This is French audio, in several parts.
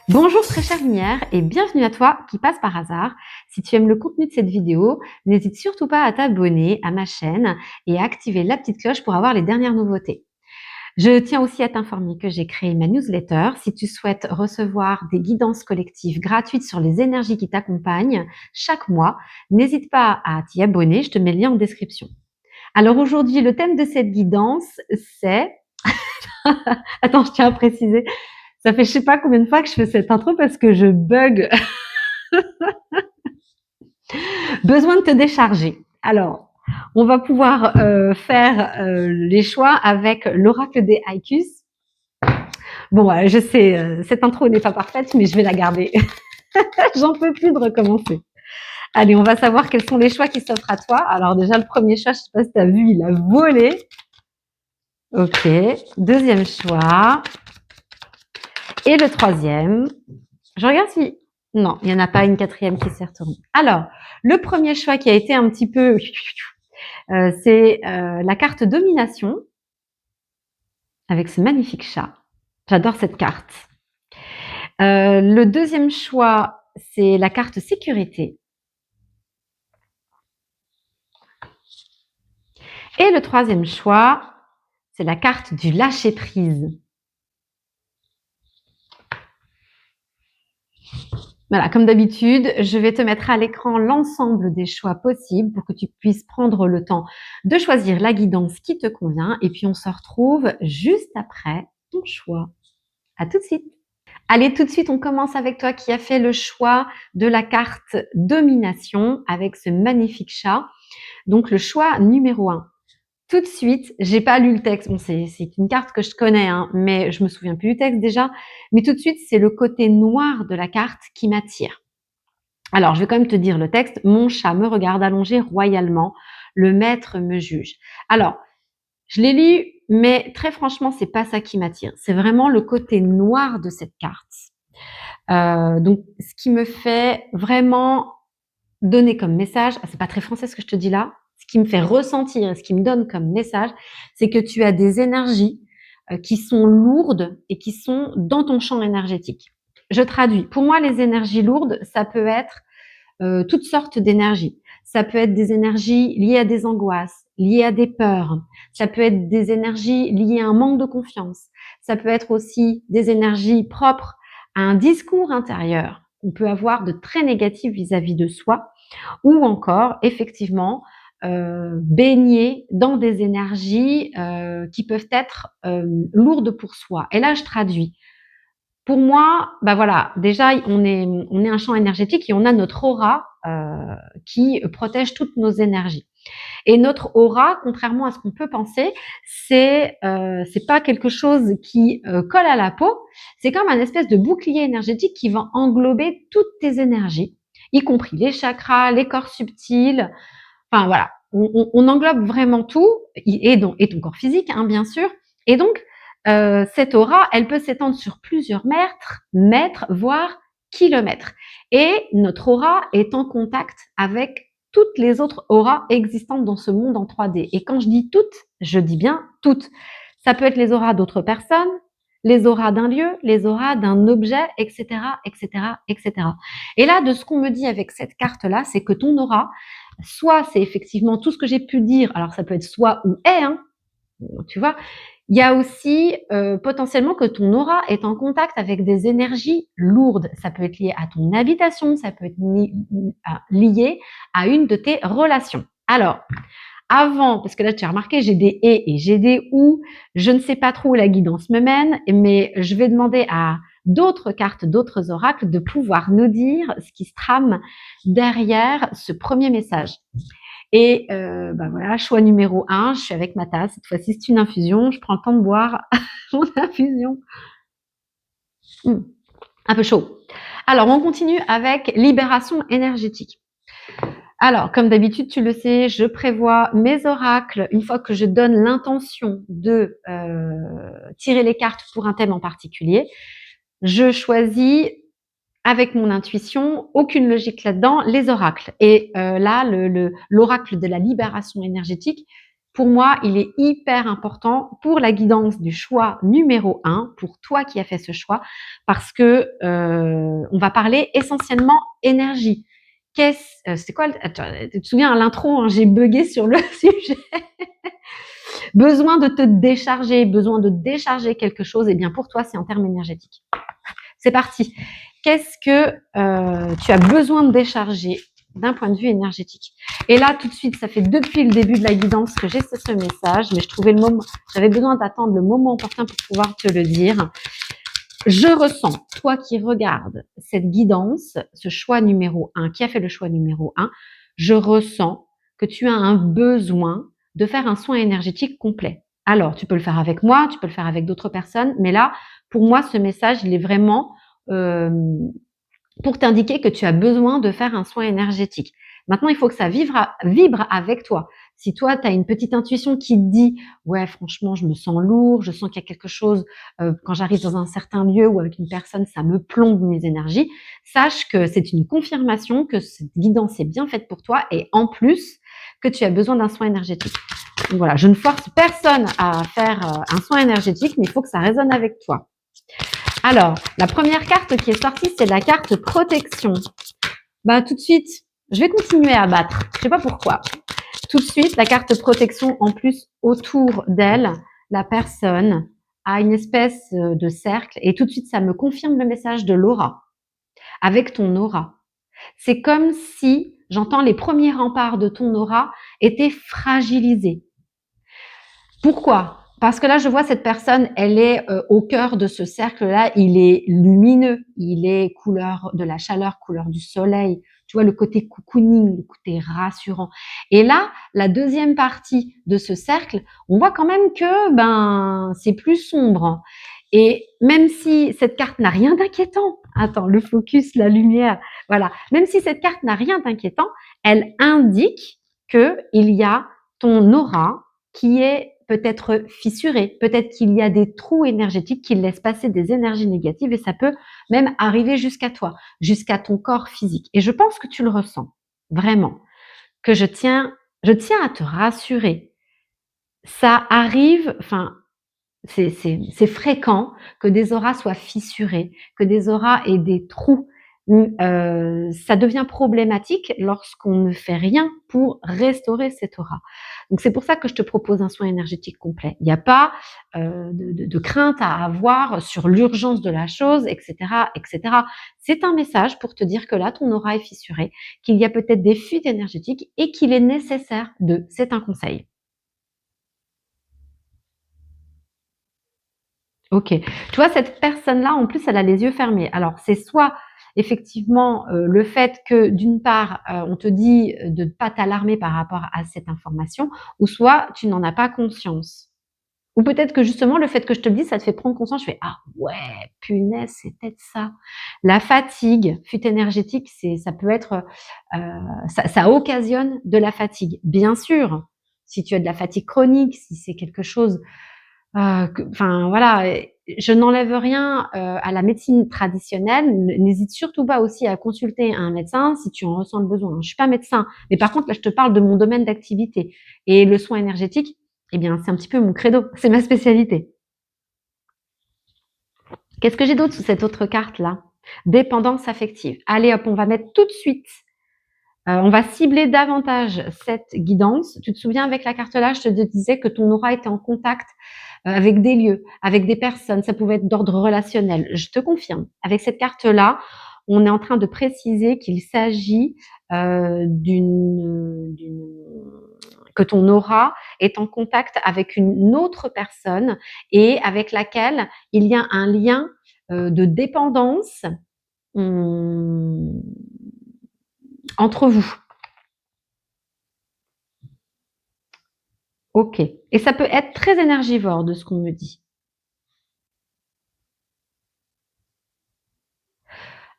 Bonjour très chère lumière et bienvenue à toi qui passe par hasard. Si tu aimes le contenu de cette vidéo, n'hésite surtout pas à t'abonner à ma chaîne et à activer la petite cloche pour avoir les dernières nouveautés. Je tiens aussi à t'informer que j'ai créé ma newsletter. Si tu souhaites recevoir des guidances collectives gratuites sur les énergies qui t'accompagnent chaque mois, n'hésite pas à t'y abonner, je te mets le lien en description. Alors aujourd'hui, le thème de cette guidance, c'est... Attends, je tiens à préciser, ça fait je sais pas combien de fois que je fais cette intro parce que je bug. Besoin de te décharger. Alors, on va pouvoir faire les choix avec l'oracle des Haïkus. Bon, je sais, cette intro n'est pas parfaite, mais je vais la garder. J'en peux plus de recommencer. Allez, on va savoir quels sont les choix qui s'offrent à toi. Alors déjà, le premier choix, je sais pas si tu as vu, il a volé. Ok. Deuxième choix. Et le troisième. Je regarde si... Non, il n'y en a pas une quatrième qui s'est retournée. Alors, le premier choix qui a été un petit peu... c'est la carte domination avec ce magnifique chat. J'adore cette carte. Le deuxième choix, c'est la carte sécurité. Et le troisième choix, c'est la carte du lâcher-prise. Voilà, comme d'habitude, je vais te mettre à l'écran l'ensemble des choix possibles pour que tu puisses prendre le temps de choisir la guidance qui te convient. Et puis, on se retrouve juste après ton choix. À tout de suite. Allez, tout de suite, on commence avec toi qui a fait le choix de la carte domination avec ce magnifique chat. Donc, le choix numéro 1. Tout de suite, j'ai pas lu le texte. Bon, c'est une carte que je connais, hein, mais je me souviens plus du texte déjà. Mais tout de suite, c'est le côté noir de la carte qui m'attire. Alors, je vais quand même te dire le texte. Mon chat me regarde allongé royalement. Le maître me juge. Alors, je l'ai lu, mais très franchement, c'est pas ça qui m'attire. C'est vraiment le côté noir de cette carte. Donc, ce qui me fait vraiment donner comme message, c'est pas très français ce que je te dis là, ce qui me fait ressentir et ce qui me donne comme message, c'est que tu as des énergies qui sont lourdes et qui sont dans ton champ énergétique. Je traduis. Pour moi, les énergies lourdes, ça peut être toutes sortes d'énergies. Ça peut être des énergies liées à des angoisses, liées à des peurs. Ça peut être des énergies liées à un manque de confiance. Ça peut être aussi des énergies propres à un discours intérieur qu'on peut avoir de très négatif vis-à-vis de soi, ou encore, effectivement, baigner dans des énergies qui peuvent être lourdes pour soi. Et là, je traduis. Pour moi, bah voilà, déjà on est un champ énergétique et on a notre aura qui protège toutes nos énergies. Et notre aura, contrairement à ce qu'on peut penser, c'est pas quelque chose qui colle à la peau. C'est comme un espèce de bouclier énergétique qui va englober toutes tes énergies, y compris les chakras, les corps subtils. Enfin voilà, on englobe vraiment tout et ton corps physique, hein, bien sûr. Et donc cette aura, elle peut s'étendre sur plusieurs mètres, voire kilomètres. Et notre aura est en contact avec toutes les autres auras existantes dans ce monde en 3D. Et quand je dis toutes, je dis bien toutes. Ça peut être les auras d'autres personnes, les auras d'un lieu, les auras d'un objet, etc., etc., etc. Et là, de ce qu'on me dit avec cette carte-là, c'est que ton aura, soit c'est effectivement tout ce que j'ai pu dire, alors ça peut être soit ou est, hein, tu vois. Il y a aussi potentiellement que ton aura est en contact avec des énergies lourdes. Ça peut être lié à ton habitation, ça peut être lié à une de tes relations. Alors, avant, parce que là tu as remarqué, j'ai des et j'ai des ou, je ne sais pas trop où la guidance me mène, mais je vais demander à d'autres cartes, d'autres oracles de pouvoir nous dire ce qui se trame derrière ce premier message. Et bah voilà, choix numéro 1, je suis avec ma tasse. Cette fois-ci, c'est une infusion. Je prends le temps de boire mon infusion. Un peu chaud. Alors, on continue avec libération énergétique. Alors, comme d'habitude, tu le sais, je prévois mes oracles une fois que je donne l'intention de tirer les cartes pour un thème en particulier. Je choisis avec mon intuition, aucune logique là-dedans, les oracles. Et là, l'oracle de la libération énergétique, pour moi, il est hyper important pour la guidance du choix numéro 1, pour toi qui as fait ce choix, parce que on va parler essentiellement énergie. C'est quoi attends, tu te souviens à l'intro, hein, j'ai buggé sur le sujet. Besoin de te décharger, besoin de décharger quelque chose, et bien pour toi, c'est en termes énergétiques. C'est parti. Qu'est-ce que tu as besoin de décharger d'un point de vue énergétique? Et là, tout de suite, ça fait depuis le début de la guidance que j'ai ce message, mais j'avais besoin d'attendre le moment opportun pour pouvoir te le dire. Je ressens, toi qui regardes cette guidance, ce choix numéro 1, qui a fait le choix numéro 1, je ressens que tu as un besoin de faire un soin énergétique complet. Alors, tu peux le faire avec moi, tu peux le faire avec d'autres personnes, mais là, pour moi, ce message, il est vraiment euh, pour t'indiquer que tu as besoin de faire un soin énergétique. Maintenant, il faut que ça vibre avec toi. Si toi, tu as une petite intuition qui te dit « Ouais, franchement, je me sens lourd, je sens qu'il y a quelque chose, quand j'arrive dans un certain lieu ou avec une personne, ça me plombe mes énergies », sache que c'est une confirmation que cette guidance est bien faite pour toi et en plus, que tu as besoin d'un soin énergétique. Donc voilà, je ne force personne à faire un soin énergétique, mais il faut que ça résonne avec toi. Alors, la première carte qui est sortie, c'est la carte protection. Bah, tout de suite, je vais continuer à battre. Je sais pas pourquoi. Tout de suite, la carte protection, en plus, autour d'elle, la personne a une espèce de cercle et tout de suite, ça me confirme le message de l'aura. Avec ton aura. C'est comme si, j'entends les premiers remparts de ton aura étaient fragilisés. Pourquoi? Parce que là, je vois cette personne, elle est au cœur de ce cercle-là, il est lumineux, il est couleur de la chaleur, couleur du soleil, tu vois, le côté cocooning, le côté rassurant. Et là, la deuxième partie de ce cercle, on voit quand même que c'est plus sombre. Et même si cette carte n'a rien d'inquiétant, attends, le focus, la lumière, voilà, même si cette carte n'a rien d'inquiétant, elle indique qu'il y a ton aura qui est peut-être fissuré, peut-être qu'il y a des trous énergétiques qui laissent passer des énergies négatives et ça peut même arriver jusqu'à toi, jusqu'à ton corps physique. Et je pense que tu le ressens, vraiment, que je tiens à te rassurer. Ça arrive, c'est fréquent que des auras soient fissurées, que des auras aient des trous. Ça devient problématique lorsqu'on ne fait rien pour restaurer cette aura. Donc c'est pour ça que je te propose un soin énergétique complet. Il n'y a pas de crainte à avoir sur l'urgence de la chose, etc., etc. C'est un message pour te dire que là, ton aura est fissurée, qu'il y a peut-être des fuites énergétiques et qu'il est nécessaire c'est un conseil. OK. Tu vois, cette personne-là, en plus, elle a les yeux fermés. Alors, c'est soit effectivement, le fait que d'une part, on te dit de ne pas t'alarmer par rapport à cette information ou soit tu n'en as pas conscience. Ou peut-être que justement le fait que je te le dise, ça te fait prendre conscience, je fais: «Ah ouais, punaise, c'est peut-être ça». La fatigue, fuite énergétique, ça peut être, ça occasionne de la fatigue. Bien sûr, si tu as de la fatigue chronique, si c'est quelque chose voilà, je n'enlève rien à la médecine traditionnelle. N'hésite surtout pas aussi à consulter un médecin si tu en ressens le besoin. Je suis pas médecin, mais par contre là, je te parle de mon domaine d'activité et le soin énergétique, eh bien, c'est un petit peu mon credo, c'est ma spécialité. Qu'est-ce que j'ai d'autre sous cette autre carte là? Dépendance affective. Allez hop, on va mettre tout de suite on va cibler davantage cette guidance. Tu te souviens avec la carte là, je te disais que ton aura était en contact avec des lieux, avec des personnes, ça pouvait être d'ordre relationnel. Je te confirme, avec cette carte-là, on est en train de préciser qu'il s'agit que ton aura est en contact avec une autre personne et avec laquelle il y a un lien de dépendance hum, entre vous. OK. Et ça peut être très énergivore de ce qu'on me dit.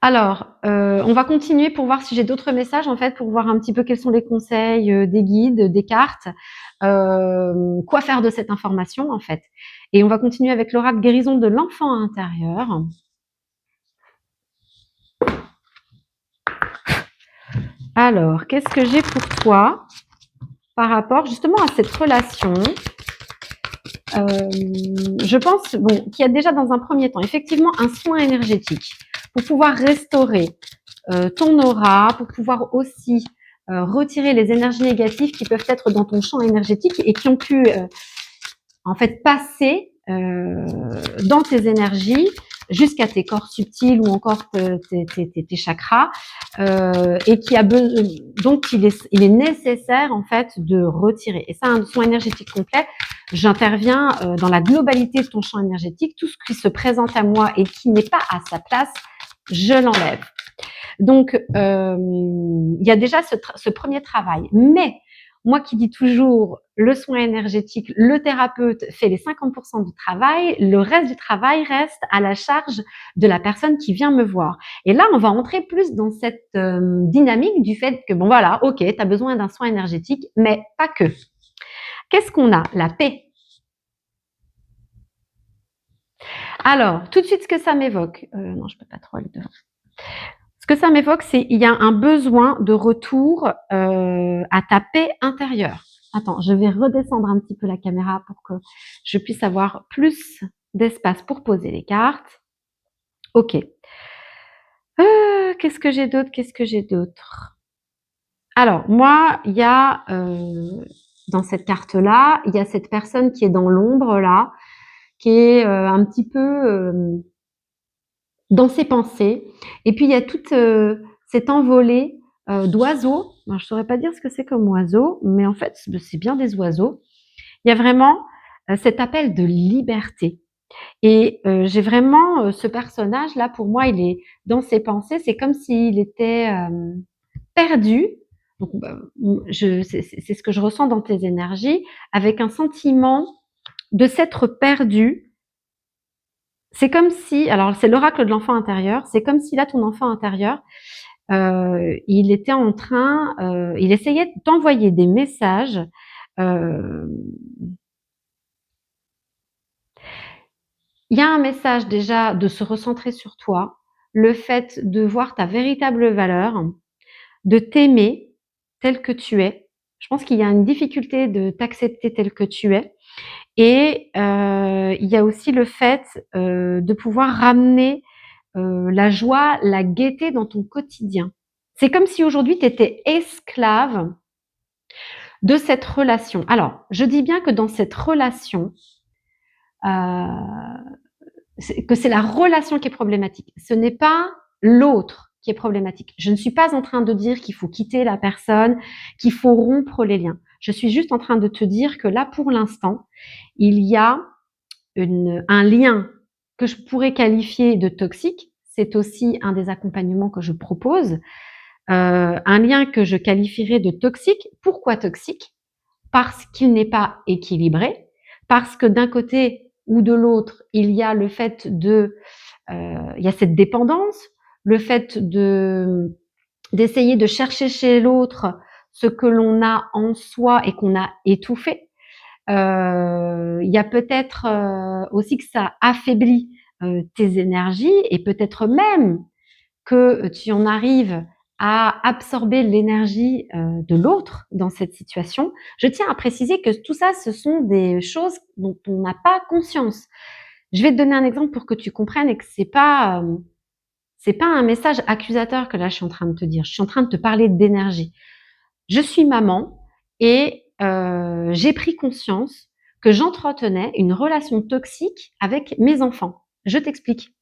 Alors, on va continuer pour voir si j'ai d'autres messages, en fait, pour voir un petit peu quels sont les conseils, des guides, des cartes, quoi faire de cette information, en fait. Et on va continuer avec l'oracle guérison de l'enfant intérieur. Alors, qu'est-ce que j'ai pour toi par rapport justement à cette relation. Je pense qu'il y a déjà dans un premier temps effectivement un soin énergétique pour pouvoir restaurer ton aura, pour pouvoir aussi retirer les énergies négatives qui peuvent être dans ton champ énergétique et qui ont pu en fait passer dans tes énergies jusqu'à tes corps subtils ou encore tes chakras et qui a besoin, donc il est nécessaire en fait de retirer. Et ça, un soin énergétique complet, j'interviens dans la globalité de ton champ énergétique, tout ce qui se présente à moi et qui n'est pas à sa place, je l'enlève. Donc il y a déjà ce premier travail, mais moi qui dis toujours le soin énergétique, le thérapeute fait les 50% du travail, le reste du travail reste à la charge de la personne qui vient me voir. Et là, on va entrer plus dans cette dynamique du fait que, bon voilà, ok, tu as besoin d'un soin énergétique, mais pas que. Qu'est-ce qu'on a? La paix. Alors, tout de suite, ce que ça m'évoque, non, je peux pas trop aller devant. Ce que ça m'évoque, c'est il y a un besoin de retour à ta paix intérieure. Attends, je vais redescendre un petit peu la caméra pour que je puisse avoir plus d'espace pour poser les cartes. Ok. Qu'est-ce que j'ai d'autre? Alors, moi, il y a dans cette carte-là, il y a cette personne qui est dans l'ombre là, qui est un petit peu dans ses pensées. Et puis, il y a toute cette envolée d'oiseaux. Je ne saurais pas dire ce que c'est comme oiseau, mais en fait, c'est bien des oiseaux. Il y a vraiment cet appel de liberté. Et j'ai vraiment ce personnage-là, pour moi, il est dans ses pensées. C'est comme s'il était perdu. Donc, c'est ce que je ressens dans tes énergies, avec un sentiment de s'être perdu. C'est comme si, alors c'est l'oracle de l'enfant intérieur, c'est comme si là, ton enfant intérieur, il était en train, il essayait de t'envoyer des messages. Il y a un message déjà de se recentrer sur toi, le fait de voir ta véritable valeur, de t'aimer tel que tu es. Je pense qu'il y a une difficulté de t'accepter tel que tu es. Et il y a aussi le fait de pouvoir ramener la joie, la gaieté dans ton quotidien. C'est comme si aujourd'hui tu étais esclave de cette relation. Alors, je dis bien que dans cette relation, que c'est la relation qui est problématique. Ce n'est pas l'autre qui est problématique. Je ne suis pas en train de dire qu'il faut quitter la personne, qu'il faut rompre les liens. Je suis juste en train de te dire que là, pour l'instant, il y a un lien que je pourrais qualifier de toxique. C'est aussi un des accompagnements que je propose. Un lien que je qualifierais de toxique. Pourquoi toxique? Parce qu'il n'est pas équilibré, parce que d'un côté ou de l'autre, il y a le fait il y a cette dépendance, le fait d'essayer de chercher chez l'autre ce que l'on a en soi et qu'on a étouffé. Il y a peut-être aussi que ça affaiblit tes énergies et peut-être même que tu en arrives à absorber l'énergie de l'autre dans cette situation. Je tiens à préciser que tout ça, ce sont des choses dont on n'a pas conscience. Je vais te donner un exemple pour que tu comprennes et que c'est pas un message accusateur que là je suis en train de te dire. Je suis en train de te parler d'énergie. Je suis maman et j'ai pris conscience que j'entretenais une relation toxique avec mes enfants. Je t'explique.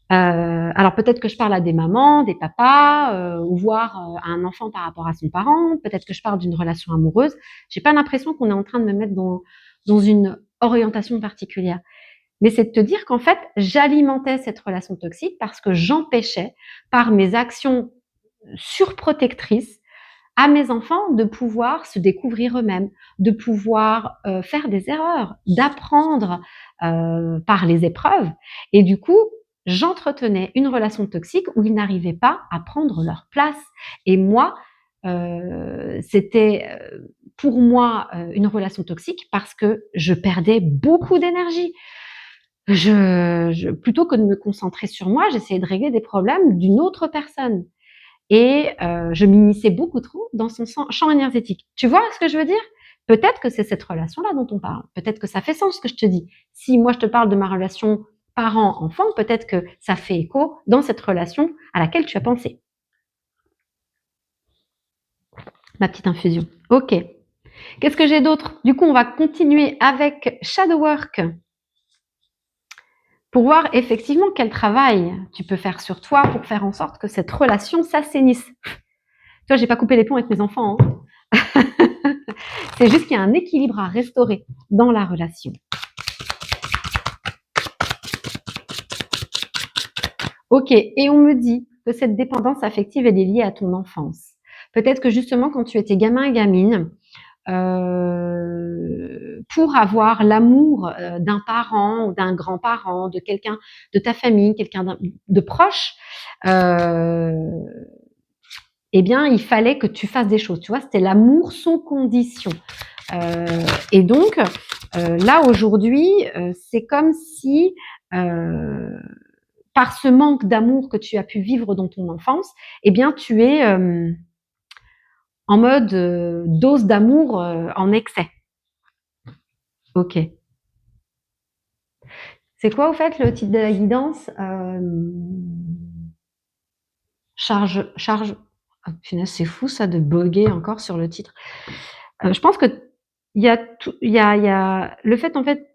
Alors peut-être que je parle à des mamans, des papas, ou voire à un enfant par rapport à son parent. Peut-être que je parle d'une relation amoureuse. J'ai pas l'impression qu'on est en train de me mettre dans une orientation particulière. Mais c'est de te dire qu'en fait, j'alimentais cette relation toxique parce que j'empêchais, par mes actions surprotectrices, à mes enfants de pouvoir se découvrir eux-mêmes, de pouvoir faire des erreurs, d'apprendre par les épreuves. Et du coup, j'entretenais une relation toxique où ils n'arrivaient pas à prendre leur place. Et moi, c'était pour moi une relation toxique parce que je perdais beaucoup d'énergie. Plutôt que de me concentrer sur moi, j'essayais de régler des problèmes d'une autre personne. et je m'immisçais beaucoup trop dans son champ énergétique. Tu vois ce que je veux dire? Peut-être que c'est cette relation-là dont on parle. Peut-être que ça fait sens ce que je te dis. Si moi je te parle de ma relation parent-enfant, peut-être que ça fait écho dans cette relation à laquelle tu as pensé. Ma petite infusion. Ok. Qu'est-ce que j'ai d'autre? Du coup, on va continuer avec Shadow Work pour voir effectivement quel travail tu peux faire sur toi pour faire en sorte que cette relation s'assainisse. Tu vois, j'ai pas coupé les ponts avec mes enfants. Hein. C'est juste qu'il y a un équilibre à restaurer dans la relation. Ok, et on me dit que cette dépendance affective, elle est liée à ton enfance. Peut-être que justement, quand tu étais gamin et gamine, pour avoir l'amour d'un parent ou d'un grand-parent, de quelqu'un de ta famille, quelqu'un de proche, eh bien, il fallait que tu fasses des choses. Tu vois, c'était l'amour sans condition. Et donc, là, aujourd'hui, c'est comme si, par ce manque d'amour que tu as pu vivre dans ton enfance, eh bien, tu es en mode dose d'amour en excès. Ok. C'est quoi, au fait, le titre de la guidance charge. Ah, punaise, c'est fou ça de boguer encore sur le titre. Je pense que il y a tout, il y a le fait en fait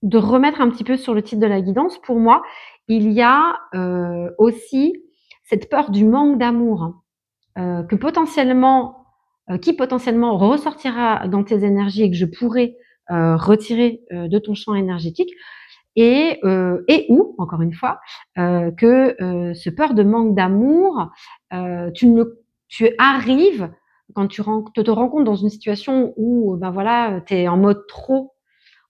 de remettre un petit peu sur le titre de la guidance. Pour moi, il y a aussi cette peur du manque d'amour que potentiellement, qui potentiellement ressortira dans tes énergies et que je pourrais retirer de ton champ énergétique et ou encore une fois que ce peur de manque d'amour, tu arrives quand tu te rends compte dans une situation où ben voilà, tu es en mode trop,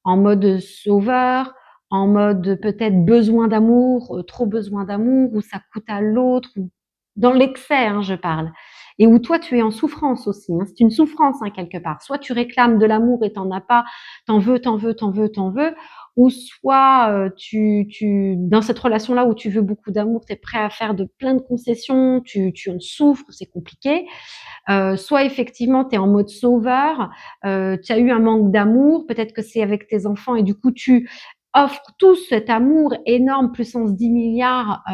en mode sauveur, en mode peut-être besoin d'amour, trop besoin d'amour, où ça coûte à l'autre, ou dans l'excès, hein, je parle. Et où toi, tu es en souffrance aussi. Hein. C'est une souffrance, hein, quelque part. Soit tu réclames de l'amour et t'en as pas, t'en veux, t'en veux, t'en veux, t'en veux, ou soit dans cette relation-là où tu veux beaucoup d'amour, tu es prêt à faire de plein de concessions, tu en souffres, c'est compliqué. Soit effectivement, tu es en mode sauveur, tu as eu un manque d'amour, peut-être que c'est avec tes enfants et du coup, tu offres tout cet amour énorme, puissance 10 milliards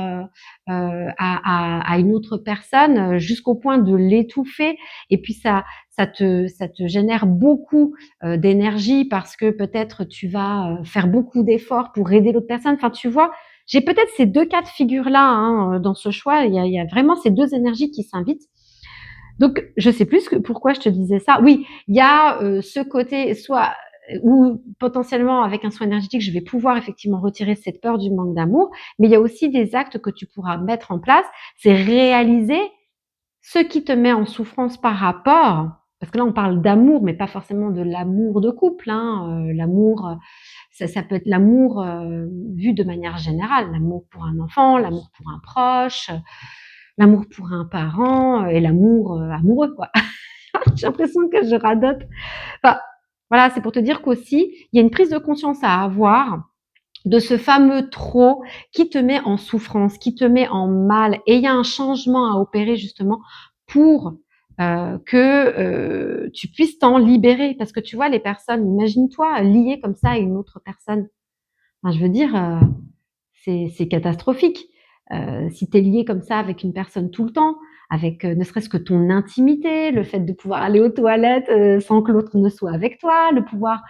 à une autre personne jusqu'au point de l'étouffer. Et puis, ça te génère beaucoup d'énergie parce que peut-être tu vas faire beaucoup d'efforts pour aider l'autre personne. Enfin, tu vois, j'ai peut-être ces deux cas de figure-là hein, dans ce choix. Il y a vraiment ces deux énergies qui s'invitent. Donc, je sais plus pourquoi je te disais ça. Oui, il y a ce côté soit où potentiellement avec un soin énergétique, je vais pouvoir effectivement retirer cette peur du manque d'amour, mais il y a aussi des actes que tu pourras mettre en place, c'est réaliser ce qui te met en souffrance par rapport, parce que là on parle d'amour, mais pas forcément de l'amour de couple, hein, l'amour, ça peut être l'amour vu de manière générale, l'amour pour un enfant, l'amour pour un proche, l'amour pour un parent et l'amour amoureux, quoi. J'ai l'impression que je radote. Enfin, voilà, c'est pour te dire qu'aussi, il y a une prise de conscience à avoir de ce fameux trop qui te met en souffrance, qui te met en mal. Et il y a un changement à opérer justement pour que tu puisses t'en libérer. Parce que tu vois, les personnes, imagine-toi lié comme ça à une autre personne. Enfin, je veux dire, c'est catastrophique. Si tu es lié comme ça avec une personne tout le temps, avec ne serait-ce que ton intimité, le fait de pouvoir aller aux toilettes sans que l'autre ne soit avec toi, le pouvoir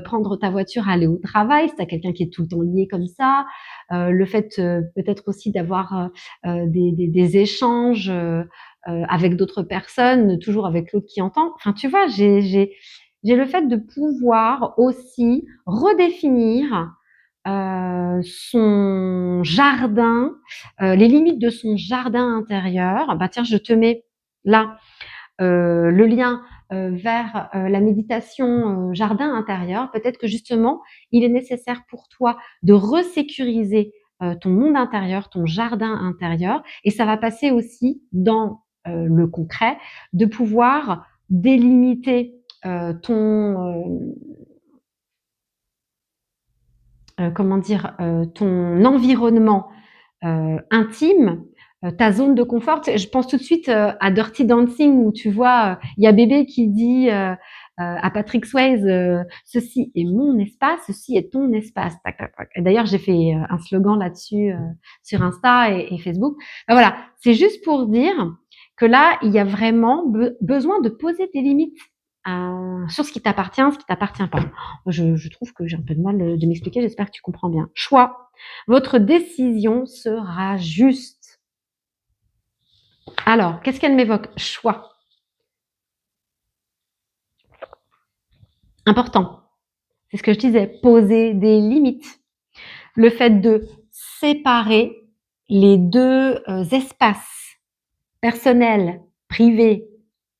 prendre ta voiture, aller au travail, si tu as quelqu'un qui est tout le temps lié comme ça, le fait peut-être aussi d'avoir des échanges avec d'autres personnes, toujours avec l'autre qui entend. Enfin, tu vois, j'ai le fait de pouvoir aussi redéfinir son jardin, les limites de son jardin intérieur. Bah tiens, je te mets là le lien vers la méditation jardin intérieur. Peut-être que justement, il est nécessaire pour toi de resécuriser ton monde intérieur, ton jardin intérieur, et ça va passer aussi dans le concret, de pouvoir délimiter comment dire, ton environnement intime ta zone de confort. Je pense tout de suite à Dirty Dancing où tu vois, il y a bébé qui dit à Patrick Swayze, ceci est mon espace, ceci est ton espace. Tac, tac, tac. Et d'ailleurs, j'ai fait un slogan là-dessus sur Insta et Facebook. Ben voilà, c'est juste pour dire que là, il y a vraiment besoin de poser des limites sur ce qui t'appartient, ce qui t'appartient pas. Je trouve que j'ai un peu de mal de m'expliquer. J'espère que tu comprends bien. Choix. Votre décision sera juste. Alors, qu'est-ce qu'elle m'évoque? Choix. Important. C'est ce que je disais. Poser des limites. Le fait de séparer les deux espaces personnels, privés,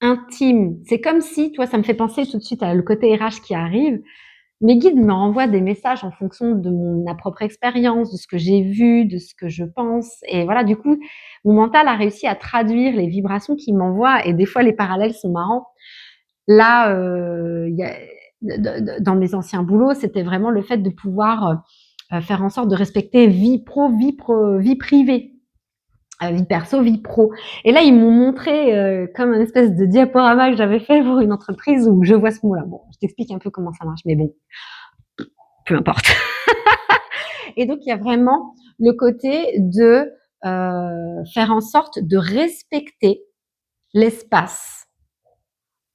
intimes. C'est comme si, toi, ça me fait penser tout de suite à le côté RH qui arrive. Mes guides me renvoient des messages en fonction de ma propre expérience, de ce que j'ai vu, de ce que je pense. Et voilà, du coup, mon mental a réussi à traduire les vibrations qu'il m'envoie. Et des fois, les parallèles sont marrants. Là, dans mes anciens boulots, c'était vraiment le fait de pouvoir faire en sorte de respecter vie pro, vie privée. Vie perso, vie pro. Et là, ils m'ont montré comme un espèce de diaporama que j'avais fait pour une entreprise où je vois ce mot-là. Bon, je t'explique un peu comment ça marche, mais bon, peu importe. Et donc, il y a vraiment le côté de faire en sorte de respecter l'espace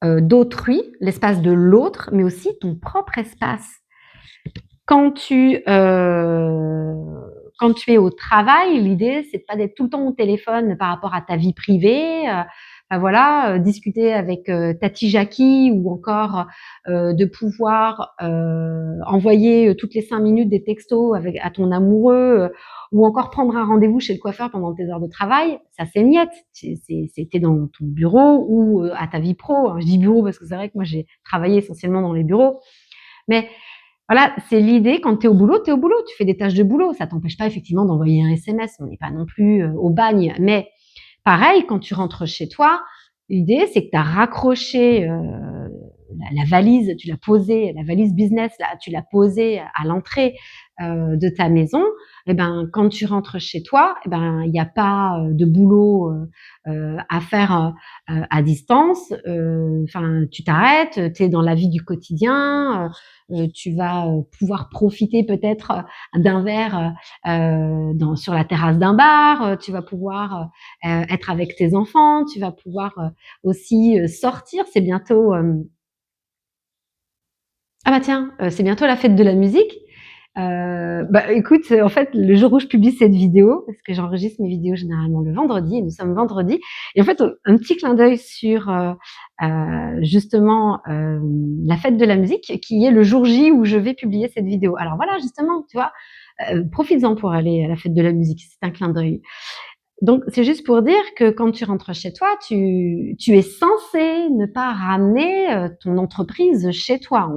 d'autrui, l'espace de l'autre, mais aussi ton propre espace. Quand tu es au travail, l'idée, c'est de pas d'être tout le temps au téléphone par rapport à ta vie privée. Voilà, discuter avec Tati Jackie ou encore de pouvoir envoyer toutes les 5 minutes des textos à ton amoureux ou encore prendre un rendez-vous chez le coiffeur pendant tes heures de travail. Ça, c'est niette. C'était dans ton bureau ou à ta vie pro. Je dis bureau parce que c'est vrai que moi, j'ai travaillé essentiellement dans les bureaux. Mais voilà, c'est l'idée, quand tu es au boulot, tu es au boulot, tu fais des tâches de boulot. Ça t'empêche pas effectivement d'envoyer un SMS, on n'est pas non plus au bagne. Mais pareil, quand tu rentres chez toi, l'idée, c'est que tu as raccroché la valise, tu l'as posée, la valise business, là, tu l'as posée à l'entrée de ta maison. Et ben, quand tu rentres chez toi, eh ben, il n'y a pas de boulot à faire à distance. Enfin, tu t'arrêtes, tu es dans la vie du quotidien. Tu vas pouvoir profiter peut-être d'un verre sur la terrasse d'un bar. Tu vas pouvoir être avec tes enfants. Tu vas pouvoir aussi sortir. C'est bientôt ah bah tiens, c'est bientôt la fête de la musique. Bah écoute, en fait, le jour où je publie cette vidéo, parce que j'enregistre mes vidéos généralement le vendredi, et nous sommes vendredi, et en fait, un petit clin d'œil sur justement la fête de la musique, qui est le jour J où je vais publier cette vidéo. Alors voilà, justement, tu vois, profites-en pour aller à la fête de la musique, c'est un clin d'œil. Donc, c'est juste pour dire que quand tu rentres chez toi, tu es censé ne pas ramener ton entreprise chez toi.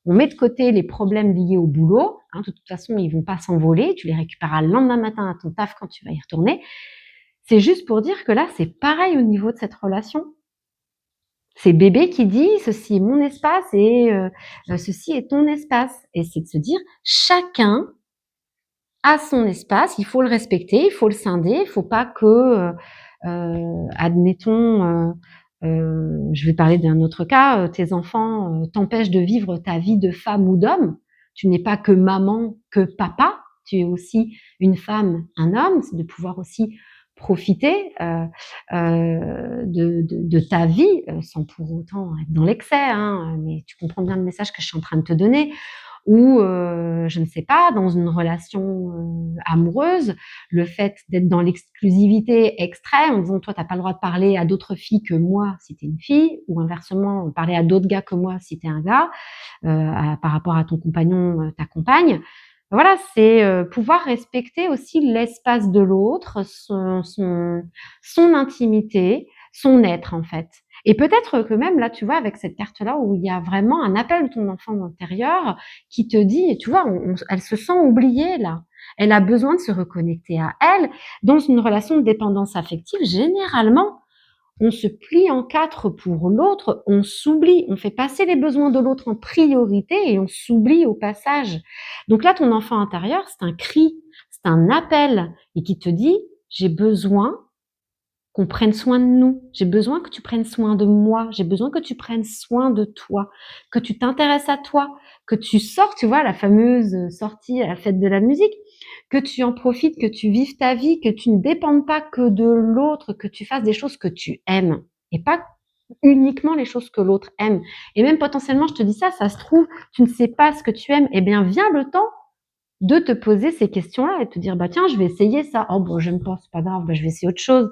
On met de côté les problèmes liés au boulot. Hein, de toute façon, ils vont pas s'envoler. Tu les récupéreras le lendemain matin à ton taf quand tu vas y retourner. C'est juste pour dire que là, c'est pareil au niveau de cette relation. C'est bébé qui dit ceci est mon espace et ceci est ton espace. Et c'est de se dire chacun a son espace, il faut le respecter, il faut le scinder, il faut pas que, admettons, je vais parler d'un autre cas, tes enfants t'empêchent de vivre ta vie de femme ou d'homme. Tu n'es pas que maman, que papa, tu es aussi une femme, un homme, c'est de pouvoir aussi profiter de ta vie sans pour autant être dans l'excès, hein, mais tu comprends bien le message que je suis en train de te donner ou je ne sais pas, dans une relation amoureuse, le fait d'être dans l'exclusivité extrême, en disant toi tu as pas le droit de parler à d'autres filles que moi si tu es une fille, ou inversement parler à d'autres gars que moi si tu es un gars, par rapport à ton compagnon, ta compagne. Voilà, c'est pouvoir respecter aussi l'espace de l'autre, son intimité, son être en fait. Et peut-être que même là, tu vois, avec cette carte-là, où il y a vraiment un appel de ton enfant intérieur qui te dit, tu vois, elle se sent oubliée là. Elle a besoin de se reconnecter à elle. Dans une relation de dépendance affective, généralement, on se plie en quatre pour l'autre, on s'oublie, on fait passer les besoins de l'autre en priorité et on s'oublie au passage. Donc là, ton enfant intérieur, c'est un cri, c'est un appel et qui te dit, j'ai besoin qu'on prenne soin de nous. J'ai besoin que tu prennes soin de moi. J'ai besoin que tu prennes soin de toi, que tu t'intéresses à toi, que tu sors, tu vois, la fameuse sortie à la fête de la musique, que tu en profites, que tu vives ta vie, que tu ne dépendes pas que de l'autre, que tu fasses des choses que tu aimes et pas uniquement les choses que l'autre aime. Et même potentiellement, je te dis ça se trouve, tu ne sais pas ce que tu aimes. Eh bien, vient le temps de te poser ces questions-là et te dire, bah tiens, je vais essayer ça. Oh bon, j'aime pas, c'est pas grave, bah, je vais essayer autre chose.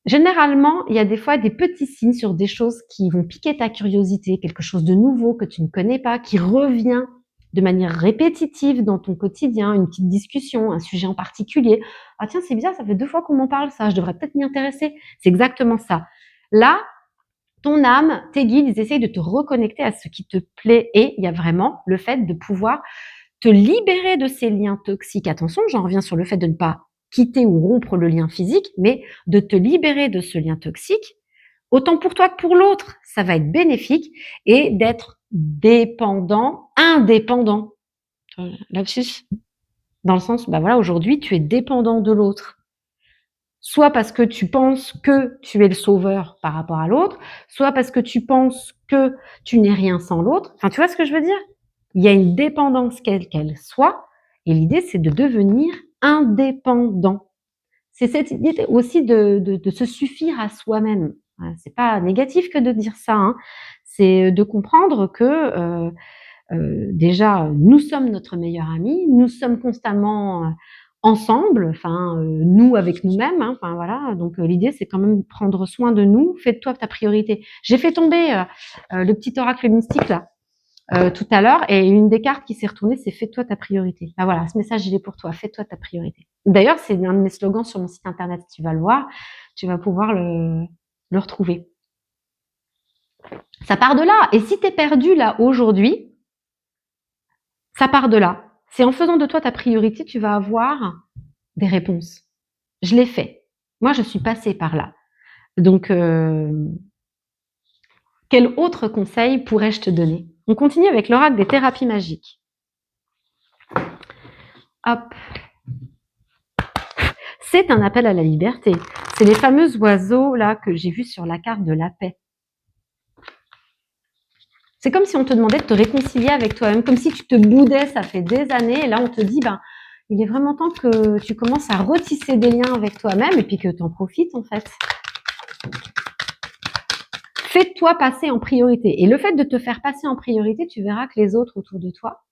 Généralement, il y a des fois des petits signes sur des choses qui vont piquer ta curiosité, quelque chose de nouveau que tu ne connais pas, qui revient de manière répétitive dans ton quotidien, une petite discussion, un sujet en particulier. Ah tiens, c'est bizarre, ça fait 2 fois qu'on m'en parle, ça, je devrais peut-être m'y intéresser. C'est exactement ça. Là, ton âme, tes guides, ils essayent de te reconnecter à ce qui te plaît et il y a vraiment le fait de pouvoir te libérer de ces liens toxiques. Attention, j'en reviens sur le fait de ne pas quitter ou rompre le lien physique, mais de te libérer de ce lien toxique, autant pour toi que pour l'autre. Ça va être bénéfique et d'être indépendant. Lapsus. Dans le sens, bah voilà, aujourd'hui, tu es dépendant de l'autre. Soit parce que tu penses que tu es le sauveur par rapport à l'autre, soit parce que tu penses que tu n'es rien sans l'autre. Enfin, tu vois ce que je veux dire? Il y a une dépendance quelle qu'elle soit, et l'idée, c'est de devenir indépendant. C'est cette idée aussi de se suffire à soi-même. C'est pas négatif que de dire ça, hein. C'est de comprendre que déjà, nous sommes notre meilleur ami, nous sommes constamment ensemble, enfin nous avec nous-mêmes, hein, enfin voilà. Donc l'idée, c'est quand même prendre soin de nous. Fais de toi ta priorité. J'ai fait tomber le petit oracle mystique là tout à l'heure et une des cartes qui s'est retournée, c'est fais-toi ta priorité. Ah voilà, ce message il est pour toi. Fais-toi ta priorité. D'ailleurs, c'est un de mes slogans sur mon site internet. Si tu vas le voir, tu vas pouvoir le retrouver. Ça part de là. Et si tu es perdu là aujourd'hui, ça part de là. C'est en faisant de toi ta priorité, tu vas avoir des réponses. Je l'ai fait. Moi, je suis passée par là. Donc, quel autre conseil pourrais-je te donner? On continue avec l'oracle des thérapies magiques. Hop. C'est un appel à la liberté. C'est les fameux oiseaux là que j'ai vus sur la carte de la paix. C'est comme si on te demandait de te réconcilier avec toi-même, comme si tu te boudais, ça fait des années, et là on te dit, ben, il est vraiment temps que tu commences à retisser des liens avec toi-même et puis que tu en profites en fait. Fais-toi passer en priorité. Et le fait de te faire passer en priorité, tu verras que les autres autour de toi,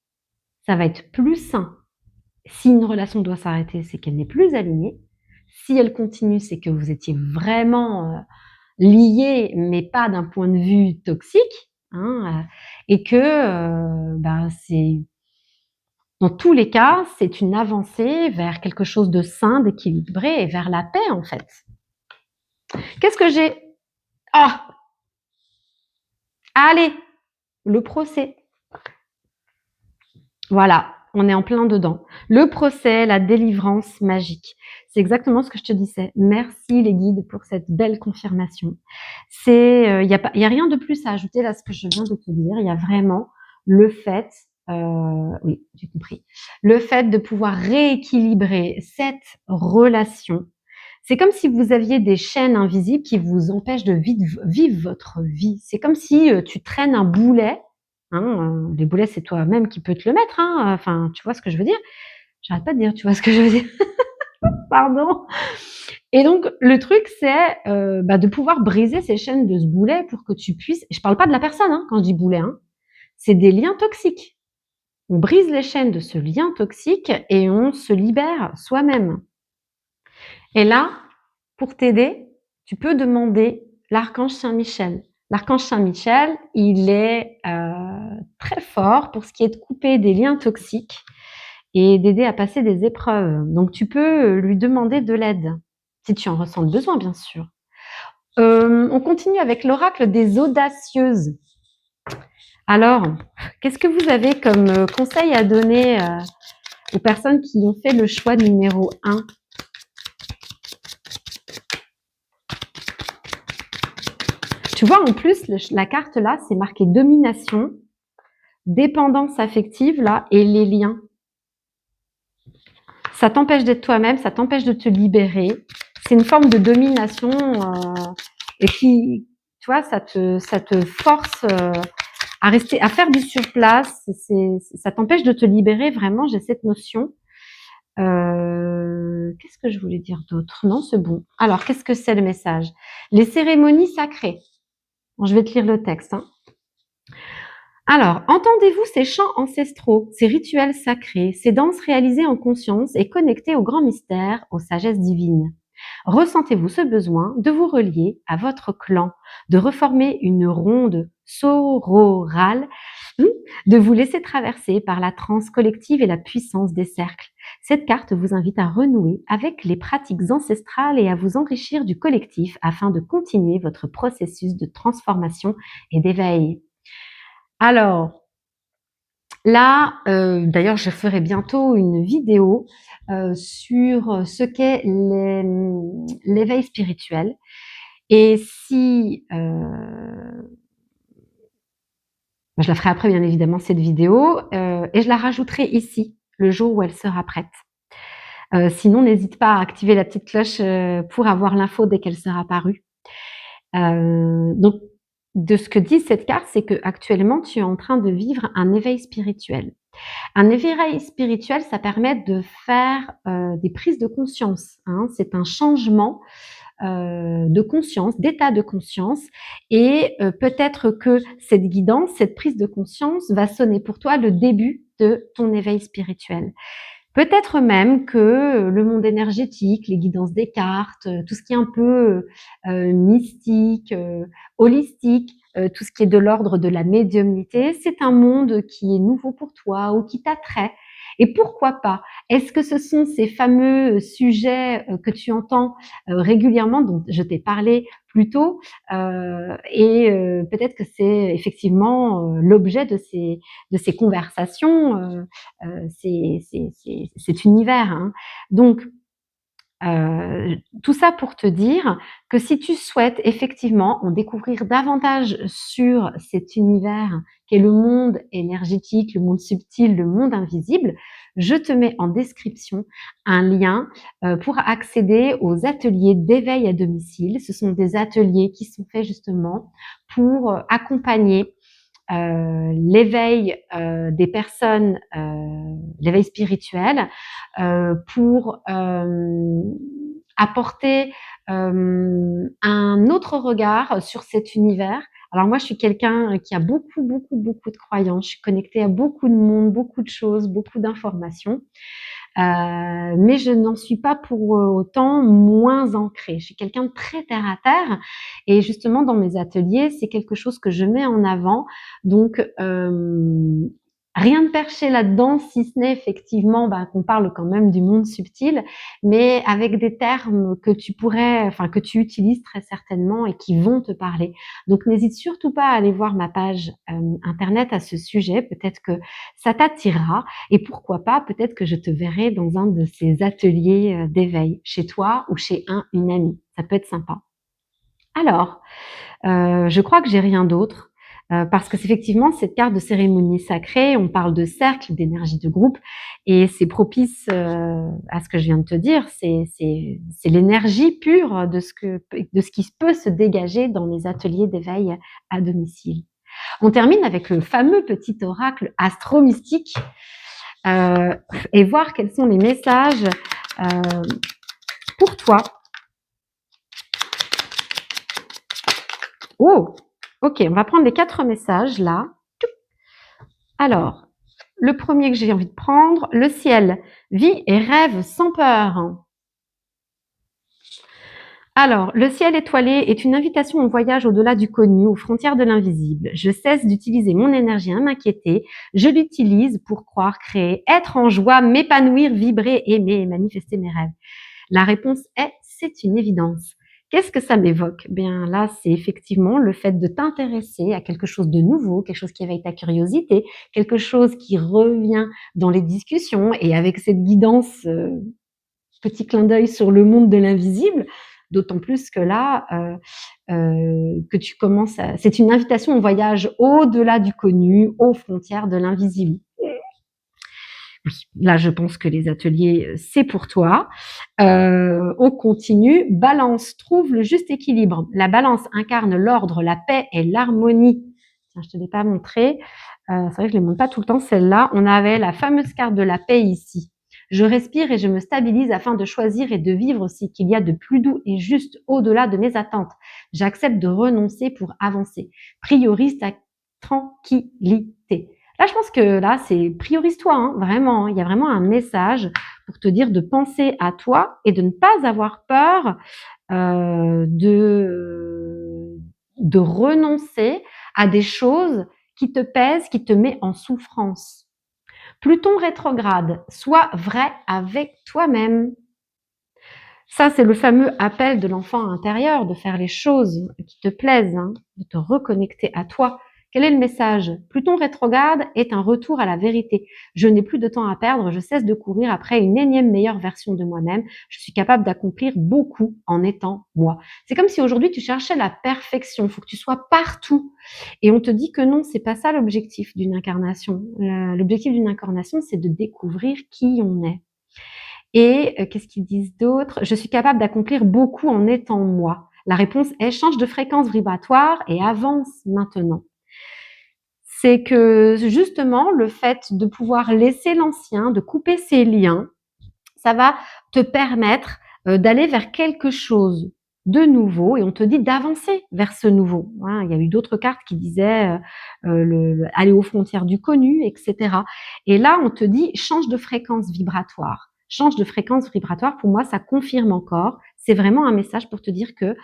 ça va être plus sain. Si une relation doit s'arrêter, c'est qu'elle n'est plus alignée. Si elle continue, c'est que vous étiez vraiment liés, mais pas d'un point de vue toxique. Hein, et que ben, c'est dans tous les cas, c'est une avancée vers quelque chose de sain, d'équilibré et vers la paix en fait. Qu'est-ce que j'ai? Ah, allez, le procès. Voilà, on est en plein dedans. Le procès, la délivrance magique. C'est exactement ce que je te disais. Merci les guides pour cette belle confirmation. C'est, y a rien de plus à ajouter à ce que je viens de te dire. Il y a vraiment le fait, oui, j'ai compris, le fait de pouvoir rééquilibrer cette relation. C'est comme si vous aviez des chaînes invisibles qui vous empêchent de vivre votre vie. C'est comme si tu traînes un boulet. Hein, les boulets, c'est toi-même qui peux te le mettre. Hein, enfin, tu vois ce que je veux dire? J'arrête pas de dire, tu vois ce que je veux dire? Pardon. Et donc, le truc, c'est bah, de pouvoir briser ces chaînes de ce boulet pour que tu puisses. Je parle pas de la personne hein, quand je dis boulet. Hein. C'est des liens toxiques. On brise les chaînes de ce lien toxique et on se libère soi-même. Et là, pour t'aider, tu peux demander l'archange Saint-Michel. L'archange Saint-Michel, il est très fort pour ce qui est de couper des liens toxiques et d'aider à passer des épreuves. Donc, tu peux lui demander de l'aide, si tu en ressens le besoin, bien sûr. On continue avec l'oracle des audacieuses. Alors, qu'est-ce que vous avez comme conseil à donner aux personnes qui ont fait le choix numéro 1? Tu vois, en plus, la carte là, c'est marqué domination, dépendance affective là, et les liens. Ça t'empêche d'être toi-même, ça t'empêche de te libérer. c'est une forme de domination et qui, tu vois, ça te force à rester, à faire du surplace. Ça t'empêche de te libérer vraiment. J'ai cette notion. Qu'est-ce que je voulais dire d'autre? Non, c'est bon. Alors, qu'est-ce que c'est le message? Les cérémonies sacrées. Bon, je vais te lire le texte. Hein. Alors, entendez-vous ces chants ancestraux, ces rituels sacrés, ces danses réalisées en conscience et connectées aux grands mystères, aux sagesses divines? Ressentez-vous ce besoin de vous relier à votre clan, de reformer une ronde sororale, de vous laisser traverser par la transe collective et la puissance des cercles? Cette carte vous invite à renouer avec les pratiques ancestrales et à vous enrichir du collectif afin de continuer votre processus de transformation et d'éveil. Alors, là, d'ailleurs, je ferai bientôt une vidéo sur ce qu'est l'éveil spirituel. Et si, je la ferai après, bien évidemment, cette vidéo, et je la rajouterai ici, le jour où elle sera prête. Sinon, n'hésite pas à activer la petite cloche pour avoir l'info dès qu'elle sera parue. Donc, de ce que dit cette carte, c'est que actuellement, tu es en train de vivre un éveil spirituel. Un éveil spirituel, ça permet de faire des prises de conscience. Hein. C'est un changement de conscience, d'état de conscience, et peut-être que cette guidance, cette prise de conscience va sonner pour toi le début de ton éveil spirituel. Peut-être même que le monde énergétique, les guidances des cartes, tout ce qui est un peu mystique, holistique, tout ce qui est de l'ordre de la médiumnité, c'est un monde qui est nouveau pour toi ou qui t'attrait. Et pourquoi pas? Est-ce que ce sont ces fameux sujets que tu entends régulièrement, dont je t'ai parlé plus tôt, et peut-être que c'est effectivement l'objet de ces conversations, cet univers. Hein. Donc, tout ça pour te dire que si tu souhaites effectivement en découvrir davantage sur cet univers qui est le monde énergétique, le monde subtil, le monde invisible, je te mets en description un lien pour accéder aux ateliers d'éveil à domicile. Ce sont des ateliers qui sont faits justement pour accompagner l'éveil des personnes, l'éveil spirituel, pour apporter un autre regard sur cet univers. Alors moi, je suis quelqu'un qui a beaucoup de croyances. Je suis connectée à beaucoup de monde, beaucoup de choses, beaucoup d'informations. Mais je n'en suis pas pour autant moins ancrée. Je suis quelqu'un de très terre à terre et justement dans mes ateliers, c'est quelque chose que je mets en avant. Donc rien de perché là-dedans, si ce n'est effectivement qu'on parle quand même du monde subtil, mais avec des termes que tu pourrais, enfin que tu utilises très certainement et qui vont te parler. Donc n'hésite surtout pas à aller voir ma page internet à ce sujet. Peut-être que ça t'attirera. Et pourquoi pas, peut-être que je te verrai dans un de ces ateliers d'éveil, chez toi ou chez une amie. Ça peut être sympa. Alors, je crois que j'ai rien d'autre. Parce que c'est effectivement cette carte de cérémonie sacrée, on parle de cercle, d'énergie de groupe, et c'est propice à ce que je viens de te dire. C'est l'énergie pure de ce qui peut se dégager dans les ateliers d'éveil à domicile. On termine avec le fameux petit oracle astro-mystique et voir quels sont les messages pour toi. Oh, ok, on va prendre les 4 messages là. Alors, le premier que j'ai envie de prendre, le ciel, vie et rêve sans peur. Alors, le ciel étoilé est une invitation au voyage au-delà du connu, aux frontières de l'invisible. Je cesse d'utiliser mon énergie à m'inquiéter. Je l'utilise pour croire, créer, être en joie, m'épanouir, vibrer, aimer et manifester mes rêves. La réponse est, c'est une évidence. Qu'est-ce que ça m'évoque? Bien là, c'est effectivement le fait de t'intéresser à quelque chose de nouveau, quelque chose qui éveille ta curiosité, quelque chose qui revient dans les discussions et avec cette guidance, petit clin d'œil sur le monde de l'invisible, d'autant plus que là, que tu commences à... C'est une invitation au voyage au-delà du connu, aux frontières de l'invisible. Oui, là, je pense que les ateliers, c'est pour toi. On continue. Balance, trouve le juste équilibre. La balance incarne l'ordre, la paix et l'harmonie. Tiens, je ne te l'ai pas montré. C'est vrai que je ne les montre pas tout le temps, celle-là. On avait la fameuse carte de la paix ici. Je respire et je me stabilise afin de choisir et de vivre ce qu'il y a de plus doux et juste au-delà de mes attentes. J'accepte de renoncer pour avancer. Priorise ta tranquillité. Là, je pense que là, c'est priorise-toi, hein, vraiment. Il y a vraiment un message pour te dire de penser à toi et de ne pas avoir peur de renoncer à des choses qui te pèsent, qui te mettent en souffrance. Pluton rétrograde, sois vrai avec toi-même. Ça, c'est le fameux appel de l'enfant intérieur, de faire les choses qui te plaisent, hein, de te reconnecter à toi. Quel est le message? Pluton rétrograde est un retour à la vérité. Je n'ai plus de temps à perdre, je cesse de courir après une énième meilleure version de moi-même. Je suis capable d'accomplir beaucoup en étant moi. C'est comme si aujourd'hui tu cherchais la perfection, il faut que tu sois partout. Et on te dit que non, c'est pas ça l'objectif d'une incarnation. L'objectif d'une incarnation, c'est de découvrir qui on est. Et qu'est-ce qu'ils disent d'autre? Je suis capable d'accomplir beaucoup en étant moi. La réponse est change de fréquence vibratoire et avance maintenant. C'est que justement, le fait de pouvoir laisser l'ancien, de couper ses liens, ça va te permettre d'aller vers quelque chose de nouveau et on te dit d'avancer vers ce nouveau. Hein, il y a eu d'autres cartes qui disaient aller aux frontières du connu, etc. Et là, on te dit change de fréquence vibratoire. Change de fréquence vibratoire, pour moi, ça confirme encore. C'est vraiment un message pour te dire que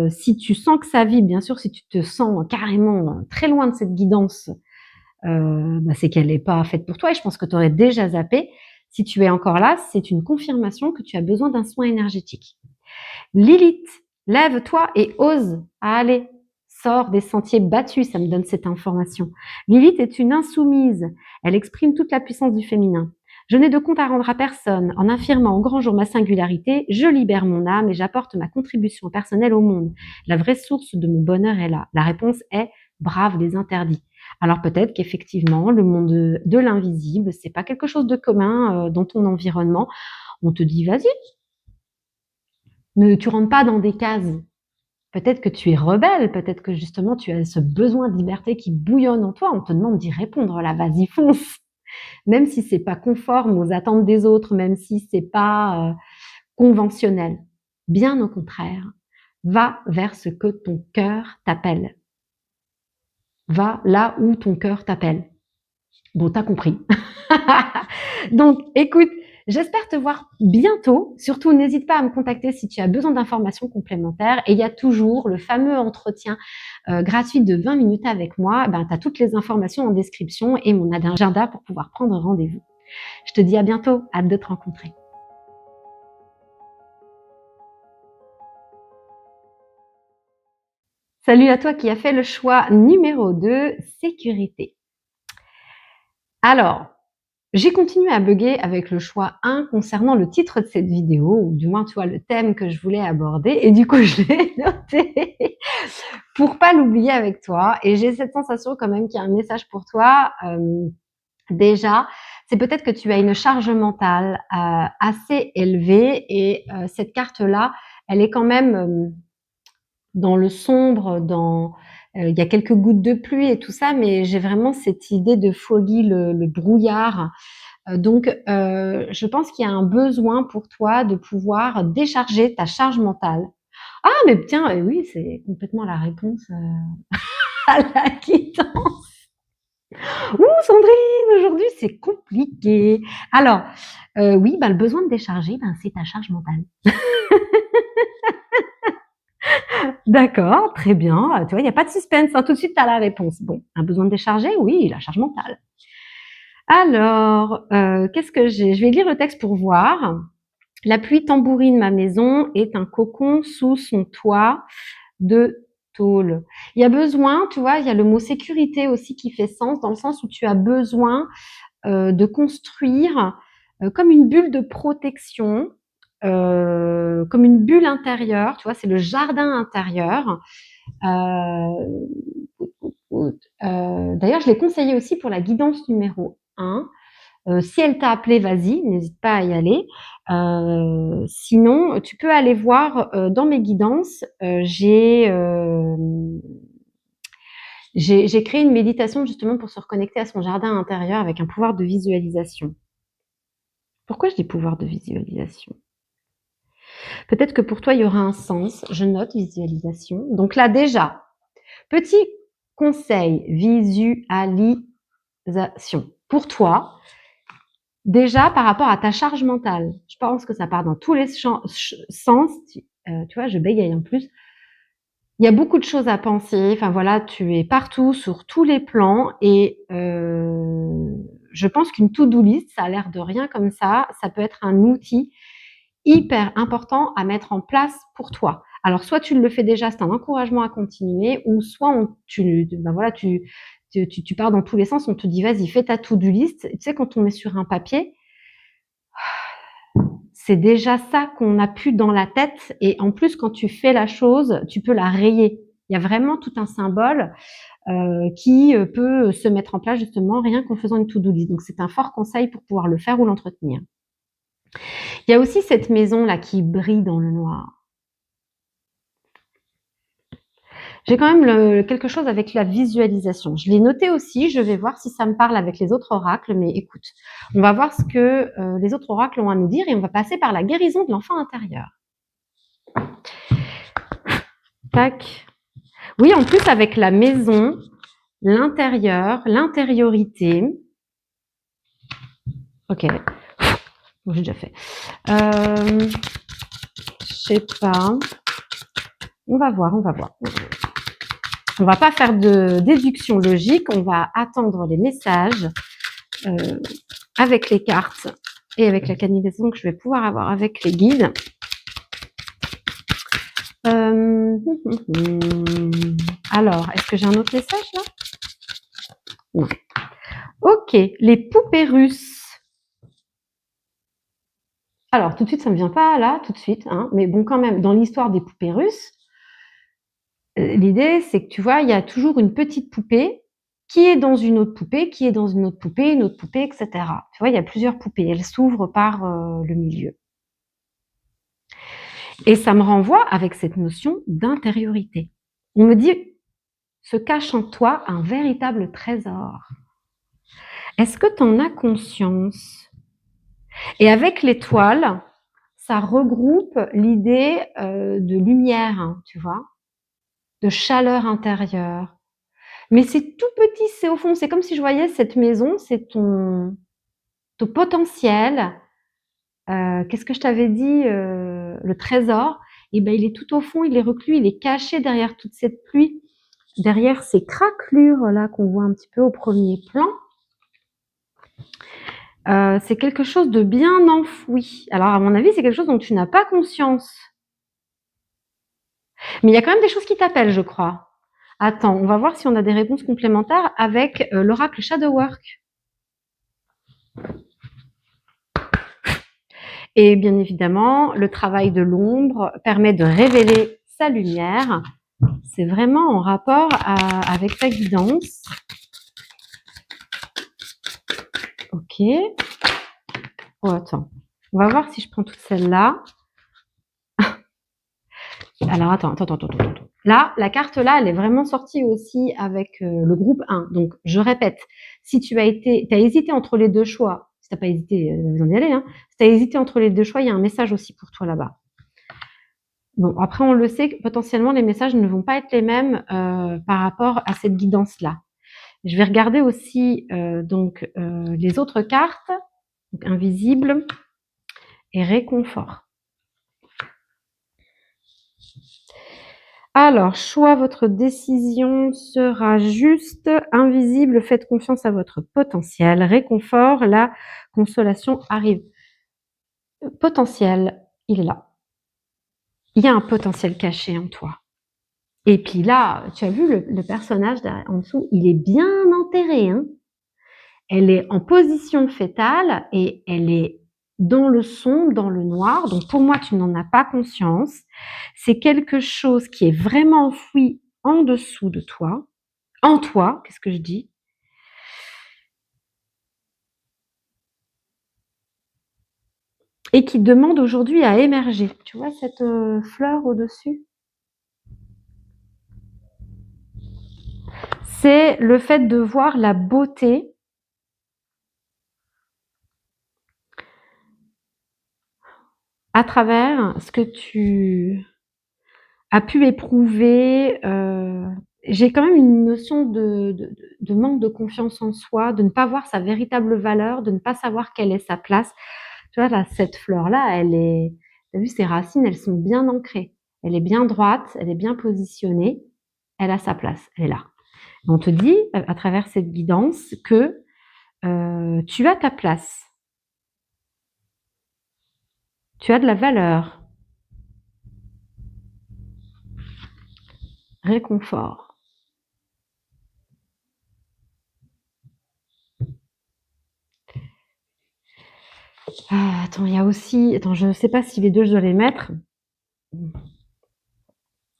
si tu sens que ça vibre, bien sûr, si tu te sens carrément très loin de cette guidance, c'est qu'elle n'est pas faite pour toi et je pense que tu aurais déjà zappé. Si tu es encore là, c'est une confirmation que tu as besoin d'un soin énergétique. Lilith, lève-toi et ose à aller. Sors des sentiers battus, ça me donne cette information. Lilith est une insoumise. Elle exprime toute la puissance du féminin. Je n'ai de compte à rendre à personne. En affirmant au grand jour ma singularité, je libère mon âme et j'apporte ma contribution personnelle au monde. La vraie source de mon bonheur est là. La réponse est brave les interdits. Alors peut-être qu'effectivement, le monde de l'invisible, c'est pas quelque chose de commun dans ton environnement. On te dit, vas-y, ne tu rentres pas dans des cases. Peut-être que tu es rebelle, peut-être que justement tu as ce besoin de liberté qui bouillonne en toi. On te demande d'y répondre, là, vas-y, fonce. Même si c'est pas conforme aux attentes des autres, même si c'est pas conventionnel. Bien au contraire, va vers ce que ton cœur t'appelle. Va là où ton cœur t'appelle. Bon, t'as compris. Donc, écoute, j'espère te voir bientôt. Surtout, n'hésite pas à me contacter si tu as besoin d'informations complémentaires. Et il y a toujours le fameux entretien gratuit de 20 minutes avec moi. Tu as toutes les informations en description et mon agenda pour pouvoir prendre rendez-vous. Je te dis à bientôt. Hâte de te rencontrer. Salut à toi qui as fait le choix numéro 2, sécurité. Alors, j'ai continué à bugger avec le choix 1 concernant le titre de cette vidéo, ou du moins, tu vois, le thème que je voulais aborder. Et du coup, je l'ai noté pour pas l'oublier avec toi. Et j'ai cette sensation quand même qu'il y a un message pour toi. Déjà, c'est peut-être que tu as une charge mentale assez élevée et cette carte-là, elle est quand même dans le sombre, il y a quelques gouttes de pluie et tout ça, mais j'ai vraiment cette idée de foggy, le brouillard. Donc, je pense qu'il y a un besoin pour toi de pouvoir décharger ta charge mentale. Ah, mais tiens, oui, c'est complètement la réponse à la quittance. Ouh, Sandrine, aujourd'hui, c'est compliqué. Alors, oui, le besoin de décharger, c'est ta charge mentale. D'accord, très bien. Tu vois, il n'y a pas de suspense, hein, tout de suite, tu as la réponse. Bon, un besoin de décharger? Oui, la charge mentale. Alors, qu'est-ce que j'ai? Je vais lire le texte pour voir. La pluie tambourine ma maison est un cocon sous son toit de tôle. Il y a besoin, tu vois, il y a le mot sécurité aussi qui fait sens, dans le sens où tu as besoin de construire comme une bulle de protection, comme une bulle intérieure, tu vois, c'est le jardin intérieur. D'ailleurs, je l'ai conseillé aussi pour la guidance numéro 1. Si elle t'a appelé, vas-y, n'hésite pas à y aller. Sinon, tu peux aller voir, dans mes guidances, j'ai créé une méditation justement pour se reconnecter à son jardin intérieur avec un pouvoir de visualisation. Pourquoi je dis pouvoir de visualisation? Peut-être que pour toi, il y aura un sens. Je note visualisation. Donc là, déjà, petit conseil, visualisation. Pour toi, déjà par rapport à ta charge mentale, je pense que ça part dans tous les sens. Tu vois, je bégaye en plus. Il y a beaucoup de choses à penser. Enfin voilà, tu es partout sur tous les plans et je pense qu'une to-do list, ça a l'air de rien comme ça peut être un outil hyper important à mettre en place pour toi. Alors soit tu le fais déjà, c'est un encouragement à continuer, ou soit ben voilà, tu pars dans tous les sens, on te dit vas-y, fais ta to-do list. Tu sais, quand on met sur un papier, c'est déjà ça qu'on a pu dans la tête, et en plus quand tu fais la chose, tu peux la rayer. Il y a vraiment tout un symbole qui peut se mettre en place justement rien qu'en faisant une to-do list. Donc c'est un fort conseil pour pouvoir le faire ou l'entretenir. Il y a aussi cette maison là qui brille dans le noir. J'ai quand même quelque chose avec la visualisation. Je l'ai noté aussi, je vais voir si ça me parle avec les autres oracles, mais écoute, on va voir ce que les autres oracles ont à nous dire et on va passer par la guérison de l'enfant intérieur. Tac. Oui, en plus avec la maison, l'intérieur, l'intériorité. Ok. Bon, j'ai déjà fait. Je sais pas. On va voir. On va pas faire de déduction logique, on va attendre les messages avec les cartes et avec la canalisation que je vais pouvoir avoir avec les guides. Alors, est-ce que j'ai un autre message là? Non. Ok, les poupées russes. Alors, tout de suite, ça ne me vient pas là, tout de suite, hein, mais bon, quand même, dans l'histoire des poupées russes, l'idée, c'est que tu vois, il y a toujours une petite poupée qui est dans une autre poupée, qui est dans une autre poupée, etc. Tu vois, il y a plusieurs poupées. Elles s'ouvrent par le milieu. Et ça me renvoie avec cette notion d'intériorité. On me dit, se cache en toi un véritable trésor. Est-ce que tu en as conscience? Et avec l'étoile, ça regroupe l'idée de lumière, hein, tu vois, de chaleur intérieure. Mais c'est tout petit, c'est au fond. C'est comme si je voyais cette maison, c'est ton potentiel. Qu'est-ce que je t'avais dit? Le trésor. Et ben, il est tout au fond, il est reclus, il est caché derrière toute cette pluie, derrière ces craquelures là qu'on voit un petit peu au premier plan. C'est quelque chose de bien enfoui. Alors à mon avis, c'est quelque chose dont tu n'as pas conscience. Mais il y a quand même des choses qui t'appellent, je crois. Attends, on va voir si on a des réponses complémentaires avec l'oracle Shadow Work. Et bien évidemment, le travail de l'ombre permet de révéler sa lumière. C'est vraiment en rapport avec ta guidance. Ok. Oh, attends. On va voir si je prends toutes celles-là. Alors, attends. Là, la carte là, elle est vraiment sortie aussi avec le groupe 1. Donc, je répète, si tu as hésité entre les deux choix, si tu n'as pas hésité, vous en y aller, hein. Si tu as hésité entre les deux choix, il y a un message aussi pour toi là-bas. Bon, après, on le sait que potentiellement, les messages ne vont pas être les mêmes par rapport à cette guidance-là. Je vais regarder aussi les autres cartes, donc invisible et réconfort. Alors, choix, votre décision sera juste. Invisible, faites confiance à votre potentiel. Réconfort, la consolation arrive. Potentiel, il est là. Il y a un potentiel caché en toi. Et puis là, tu as vu le personnage en dessous, il est bien enterré, hein. Elle est en position fétale et elle est dans le sombre, dans le noir. Donc pour moi, tu n'en as pas conscience. C'est quelque chose qui est vraiment enfoui en dessous de toi. En toi, qu'est-ce que je dis? et qui demande aujourd'hui à émerger. Tu vois cette fleur au-dessus? C'est le fait de voir la beauté à travers ce que tu as pu éprouver. J'ai quand même une notion de manque de confiance en soi, de ne pas voir sa véritable valeur, de ne pas savoir quelle est sa place. Tu vois, là, cette fleur-là, elle est, tu as vu, ses racines, elles sont bien ancrées. Elle est bien droite, elle est bien positionnée, elle a sa place, elle est là. On te dit, à travers cette guidance, que tu as ta place, tu as de la valeur, réconfort. Ah, attends, il y a aussi, attends, je ne sais pas si les deux je dois les mettre.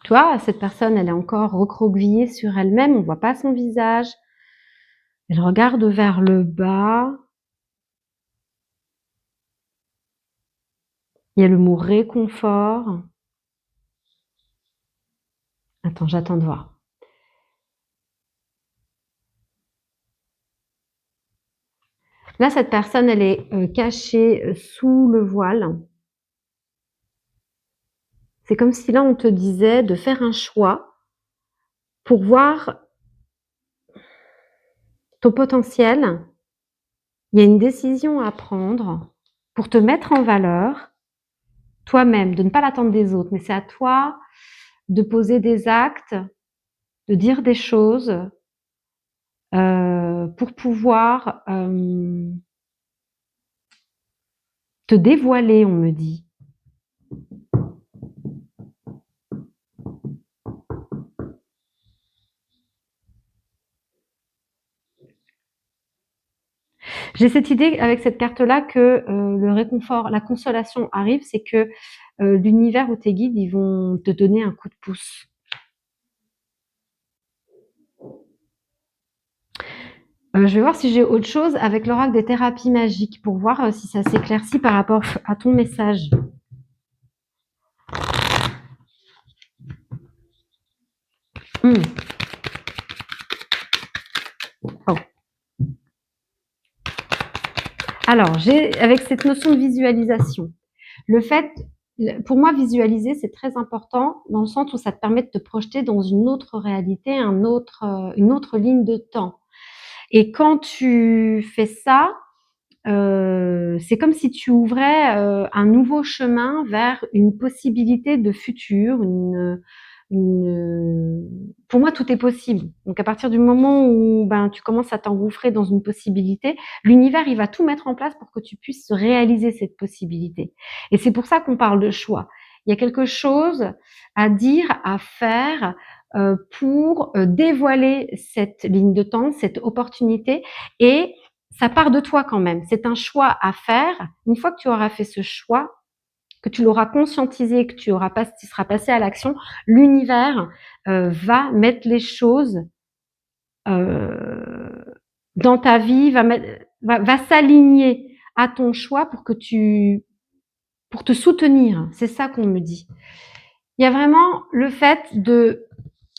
Tu vois, cette personne, elle est encore recroquevillée sur elle-même, on ne voit pas son visage. Elle regarde vers le bas. Il y a le mot réconfort. Attends, j'attends de voir. Là, cette personne, elle est cachée sous le voile. C'est comme si là, on te disait de faire un choix pour voir ton potentiel. Il y a une décision à prendre pour te mettre en valeur toi-même, de ne pas l'attendre des autres, mais c'est à toi de poser des actes, de dire des choses pour pouvoir te dévoiler, on me dit. J'ai cette idée avec cette carte-là que le réconfort, la consolation arrive, c'est que l'univers ou tes guides, ils vont te donner un coup de pouce. Je vais voir si j'ai autre chose avec l'oracle des thérapies magiques pour voir si ça s'éclaircit par rapport à ton message. Oh. Alors, j'ai avec cette notion de visualisation, le fait, pour moi, visualiser, c'est très important dans le sens où ça te permet de te projeter dans une autre réalité, une autre ligne de temps. Et quand tu fais ça, c'est comme si tu ouvrais un nouveau chemin vers une possibilité de futur, pour moi, tout est possible. Donc, à partir du moment où tu commences à t'engouffrer dans une possibilité, l'univers, il va tout mettre en place pour que tu puisses réaliser cette possibilité. Et c'est pour ça qu'on parle de choix. Il y a quelque chose à dire, à faire pour dévoiler cette ligne de temps, cette opportunité, et ça part de toi quand même. C'est un choix à faire. Une fois que tu auras fait ce choix, que tu l'auras conscientisé, que tu seras passé à l'action, l'univers va mettre les choses dans ta vie, va s'aligner à ton choix pour te soutenir. C'est ça qu'on me dit. Il y a vraiment le fait de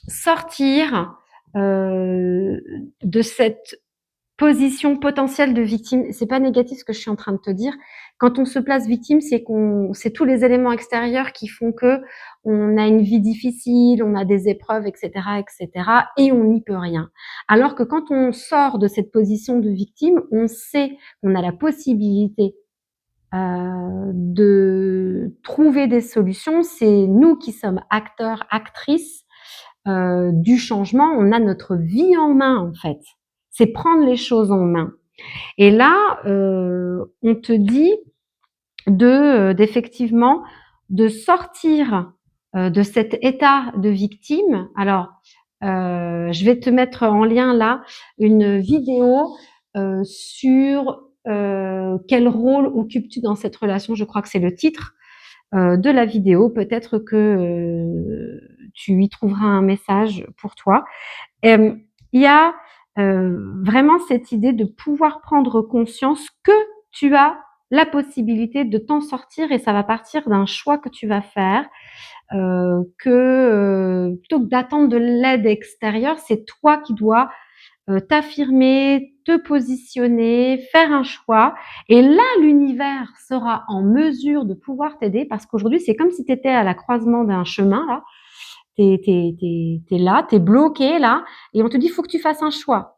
sortir de cette position potentielle de victime. C'est pas négatif ce que je suis en train de te dire. Quand on se place victime, c'est tous les éléments extérieurs qui font que on a une vie difficile, on a des épreuves, etc., etc., et on n'y peut rien. Alors que quand on sort de cette position de victime, on sait qu'on a la possibilité de trouver des solutions. C'est nous qui sommes acteurs, actrices du changement. On a notre vie en main, en fait. C'est prendre les choses en main. Et là, on te dit d'effectivement de sortir de cet état de victime. Alors, je vais te mettre en lien là une vidéo sur quel rôle occupes-tu dans cette relation. Je crois que c'est le titre de la vidéo. Peut-être que tu y trouveras un message pour toi. Il y a vraiment cette idée de pouvoir prendre conscience que tu as la possibilité de t'en sortir et ça va partir d'un choix que tu vas faire, plutôt que d'attendre de l'aide extérieure, c'est toi qui dois, t'affirmer, te positionner, faire un choix et là, l'univers sera en mesure de pouvoir t'aider parce qu'aujourd'hui, c'est comme si tu étais à la croisement d'un chemin là. Tu es là, tu es bloqué là et on te dit: «Il faut que tu fasses un choix».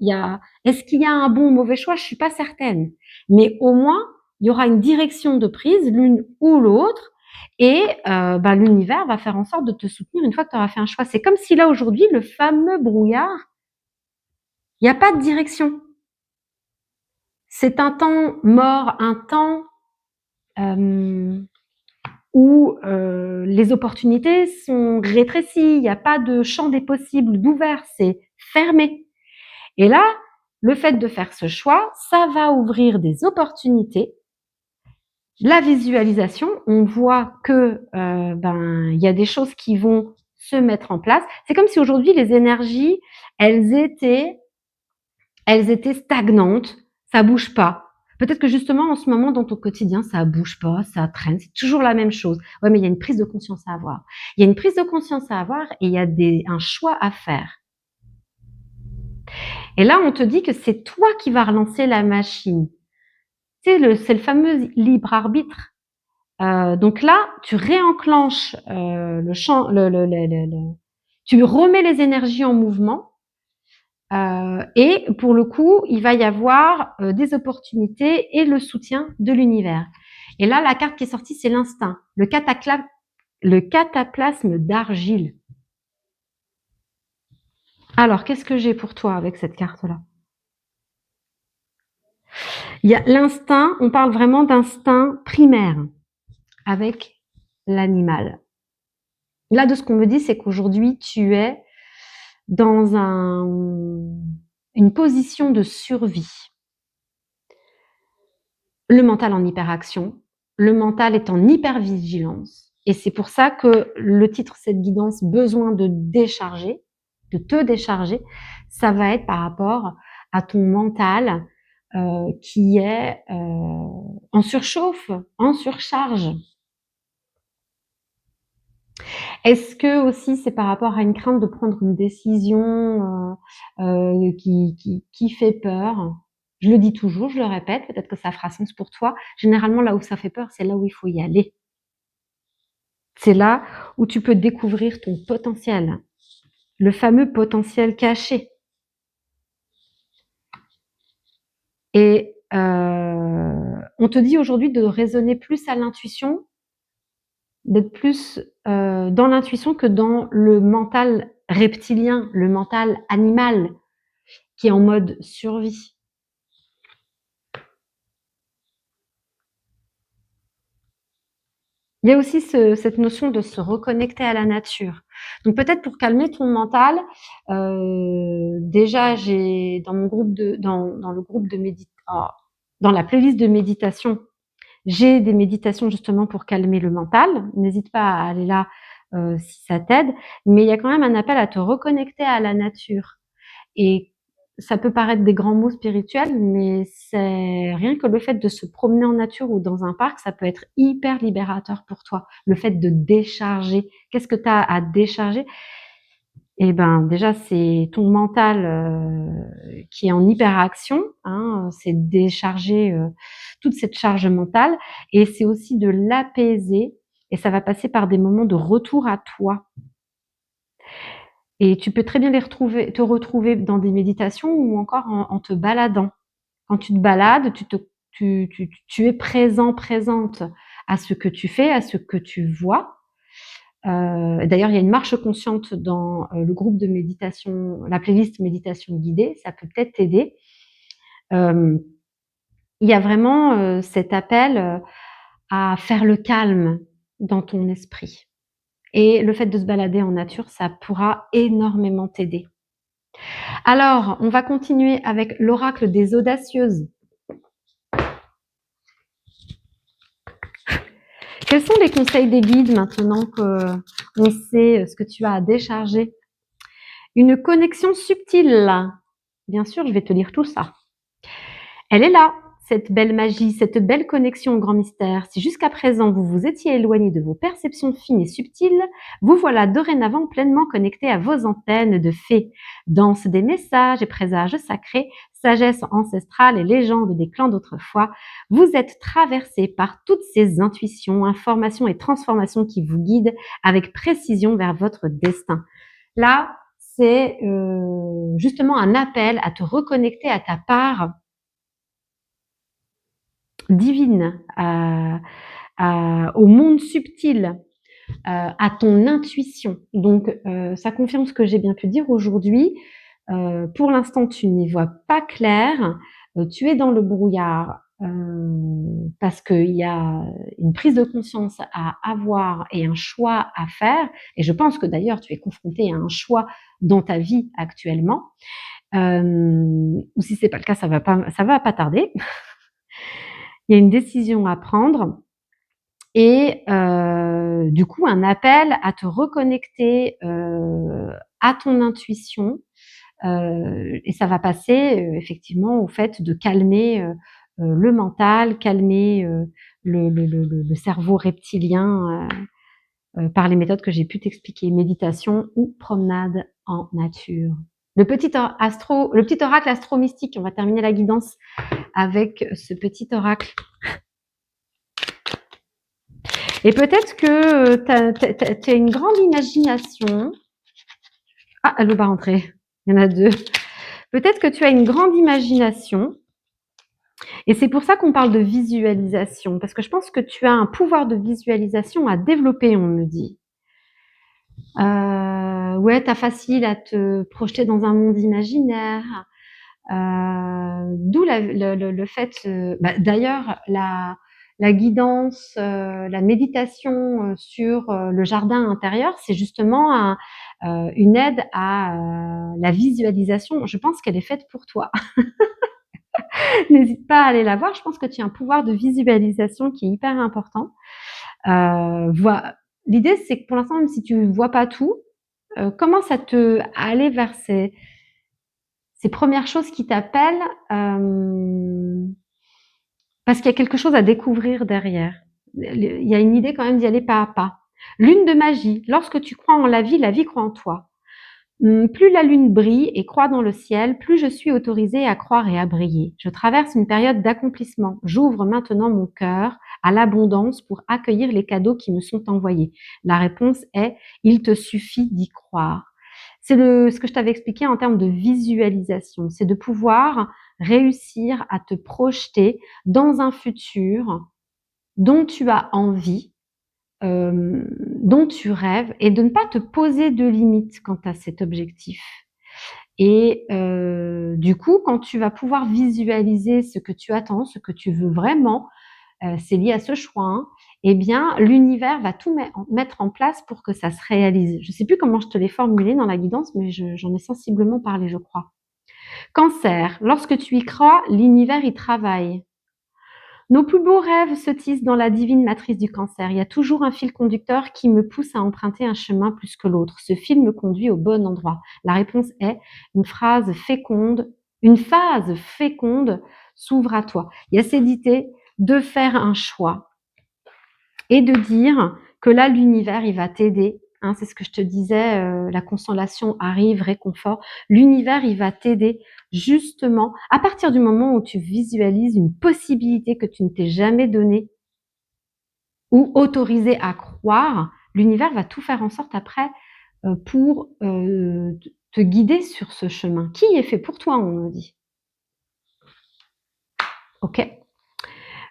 Est-ce qu'il y a un bon ou mauvais choix? Je suis pas certaine. Mais au moins, il y aura une direction de prise, l'une ou l'autre et l'univers va faire en sorte de te soutenir une fois que tu auras fait un choix. C'est comme si là, aujourd'hui, le fameux brouillard, il y a pas de direction. C'est un temps mort, un temps, hem, où, les opportunités sont rétrécies. Il y a pas de champ des possibles, d'ouvert, c'est fermé. Et là, le fait de faire ce choix, ça va ouvrir des opportunités. La visualisation, on voit que, il y a des choses qui vont se mettre en place. C'est comme si aujourd'hui les énergies, elles étaient elles étaient stagnantes, ça bouge pas. Peut-être que justement en ce moment dans ton quotidien, ça bouge pas, ça traîne, c'est toujours la même chose. Ouais, mais il y a une prise de conscience à avoir. Il y a une prise de conscience à avoir et il y a un choix à faire. Et là, on te dit que c'est toi qui vas relancer la machine. Tu sais, c'est le fameux libre arbitre. Donc là, tu réenclenches le champ, tu remets les énergies en mouvement. Et pour le coup, il va y avoir des opportunités et le soutien de l'univers. Et là, la carte qui est sortie, c'est l'instinct, le cataplasme d'argile. Alors, qu'est-ce que j'ai pour toi avec cette carte-là? Il y a l'instinct, on parle vraiment d'instinct primaire avec l'animal. Là, de ce qu'on me dit, c'est qu'aujourd'hui, tu es dans une position de survie. Le mental en hyperaction, le mental est en hypervigilance. Et c'est pour ça que le titre, cette guidance, besoin de décharger, de te décharger, ça va être par rapport à ton mental qui est en surchauffe, en surcharge. Est-ce que aussi c'est par rapport à une crainte de prendre une décision qui fait peur? Je le dis toujours, je le répète, peut-être que ça fera sens pour toi. Généralement, là où ça fait peur, c'est là où il faut y aller. C'est là où tu peux découvrir ton potentiel, le fameux potentiel caché. Et on te dit aujourd'hui de raisonner plus à l'intuition, d'être plus dans l'intuition que dans le mental reptilien, le mental animal qui est en mode survie. Il y a aussi cette notion de se reconnecter à la nature. Donc peut-être pour calmer ton mental, déjà j'ai dans mon groupe dans le groupe de dans la playlist de méditation, j'ai des méditations justement pour calmer le mental. N'hésite pas à aller là, si ça t'aide. Mais il y a quand même un appel à te reconnecter à la nature. Et ça peut paraître des grands mots spirituels, mais c'est rien que le fait de se promener en nature ou dans un parc, ça peut être hyper libérateur pour toi. Le fait de décharger. Qu'est-ce que tu as à décharger? Eh ben, déjà, c'est ton mental qui est en hyperaction, hein, c'est décharger toute cette charge mentale et c'est aussi de l'apaiser et ça va passer par des moments de retour à toi. Et tu peux très bien te retrouver dans des méditations ou encore en te baladant. Quand tu te balades, tu es présent, présente à ce que tu fais, à ce que tu vois. D'ailleurs, il y a une marche consciente dans le groupe de méditation, la playlist méditation guidée, ça peut peut-être t'aider. Il y a vraiment cet appel à faire le calme dans ton esprit. Et le fait de se balader en nature, ça pourra énormément t'aider. Alors, on va continuer avec l'oracle des audacieuses. Quels sont les conseils des guides maintenant qu'on sait ce que tu as à décharger? Une connexion subtile. Bien sûr, je vais te lire tout ça. Elle est là. cette belle magie, cette belle connexion au grand mystère. Si jusqu'à présent vous vous étiez éloigné de vos perceptions fines et subtiles, vous voilà dorénavant pleinement connecté à vos antennes de fées. Danse des messages et présages sacrés, sagesse ancestrale et légendes des clans d'autrefois, vous êtes traversé par toutes ces intuitions, informations et transformations qui vous guident avec précision vers votre destin. Là, c'est justement un appel à te reconnecter à ta part divine, au monde subtil, à ton intuition. Donc, ça confirme ce que j'ai bien pu dire aujourd'hui. Pour l'instant, tu n'y vois pas clair, tu es dans le brouillard, parce qu'il y a une prise de conscience à avoir et un choix à faire. Et je pense que d'ailleurs, tu es confronté à un choix dans ta vie actuellement. Ou si c'est pas le cas, ça va pas tarder. Il y a une décision à prendre et du coup, un appel à te reconnecter, à ton intuition, et ça va passer, effectivement au fait de calmer, le mental, calmer, le cerveau reptilien, par les méthodes que j'ai pu t'expliquer, méditation ou promenade en nature. Le petit oracle astro-mystique, on va terminer la guidance avec ce petit oracle. Et peut-être que tu as une grande imagination. Ah, elle veut pas rentrer. Il y en a deux. Peut-être que tu as une grande imagination. Et c'est pour ça qu'on parle de visualisation. Parce que je pense que tu as un pouvoir de visualisation à développer, on me dit. Ouais, t'as facile à te projeter dans un monde imaginaire. D'où le fait, d'ailleurs, la guidance, la méditation sur le jardin intérieur, c'est justement une aide à la visualisation. Je pense qu'elle est faite pour toi. N'hésite pas à aller la voir. Je pense que tu as un pouvoir de visualisation qui est hyper important. L'idée, c'est que pour l'instant, même si tu ne vois pas tout, commence à aller vers ces premières choses qui t'appellent, parce qu'il y a quelque chose à découvrir derrière. Il y a une idée quand même d'y aller pas à pas. Lune de magie. Lorsque tu crois en la vie croit en toi. Plus la lune brille et croît dans le ciel, plus je suis autorisée à croire et à briller. Je traverse une période d'accomplissement. J'ouvre maintenant mon cœur à l'abondance pour accueillir les cadeaux qui me sont envoyés. La réponse est, il te suffit d'y croire. C'est ce que je t'avais expliqué en termes de visualisation. C'est de pouvoir réussir à te projeter dans un futur dont tu as envie, dont tu rêves, et de ne pas te poser de limites quant à cet objectif. Et du coup, quand tu vas pouvoir visualiser ce que tu attends, ce que tu veux vraiment, c'est lié à ce choix, hein, eh bien, l'univers va tout mettre en place pour que ça se réalise. Je ne sais plus comment je te l'ai formulé dans la guidance, mais j'en ai sensiblement parlé, je crois. Cancer, lorsque tu y crois, l'univers y travaille. Nos plus beaux rêves se tissent dans la divine matrice du Cancer. Il y a toujours un fil conducteur qui me pousse à emprunter un chemin plus que l'autre. Ce fil me conduit au bon endroit. La réponse est une phase féconde s'ouvre à toi. Il y a cette idée de faire un choix et de dire que là, l'univers, il va t'aider. Hein, c'est ce que je te disais, la consolation arrive, réconfort. L'univers, il va t'aider justement à partir du moment où tu visualises une possibilité que tu ne t'es jamais donnée ou autorisée à croire. L'univers va tout faire en sorte après pour te guider sur ce chemin qui est fait pour toi, on me dit. Ok.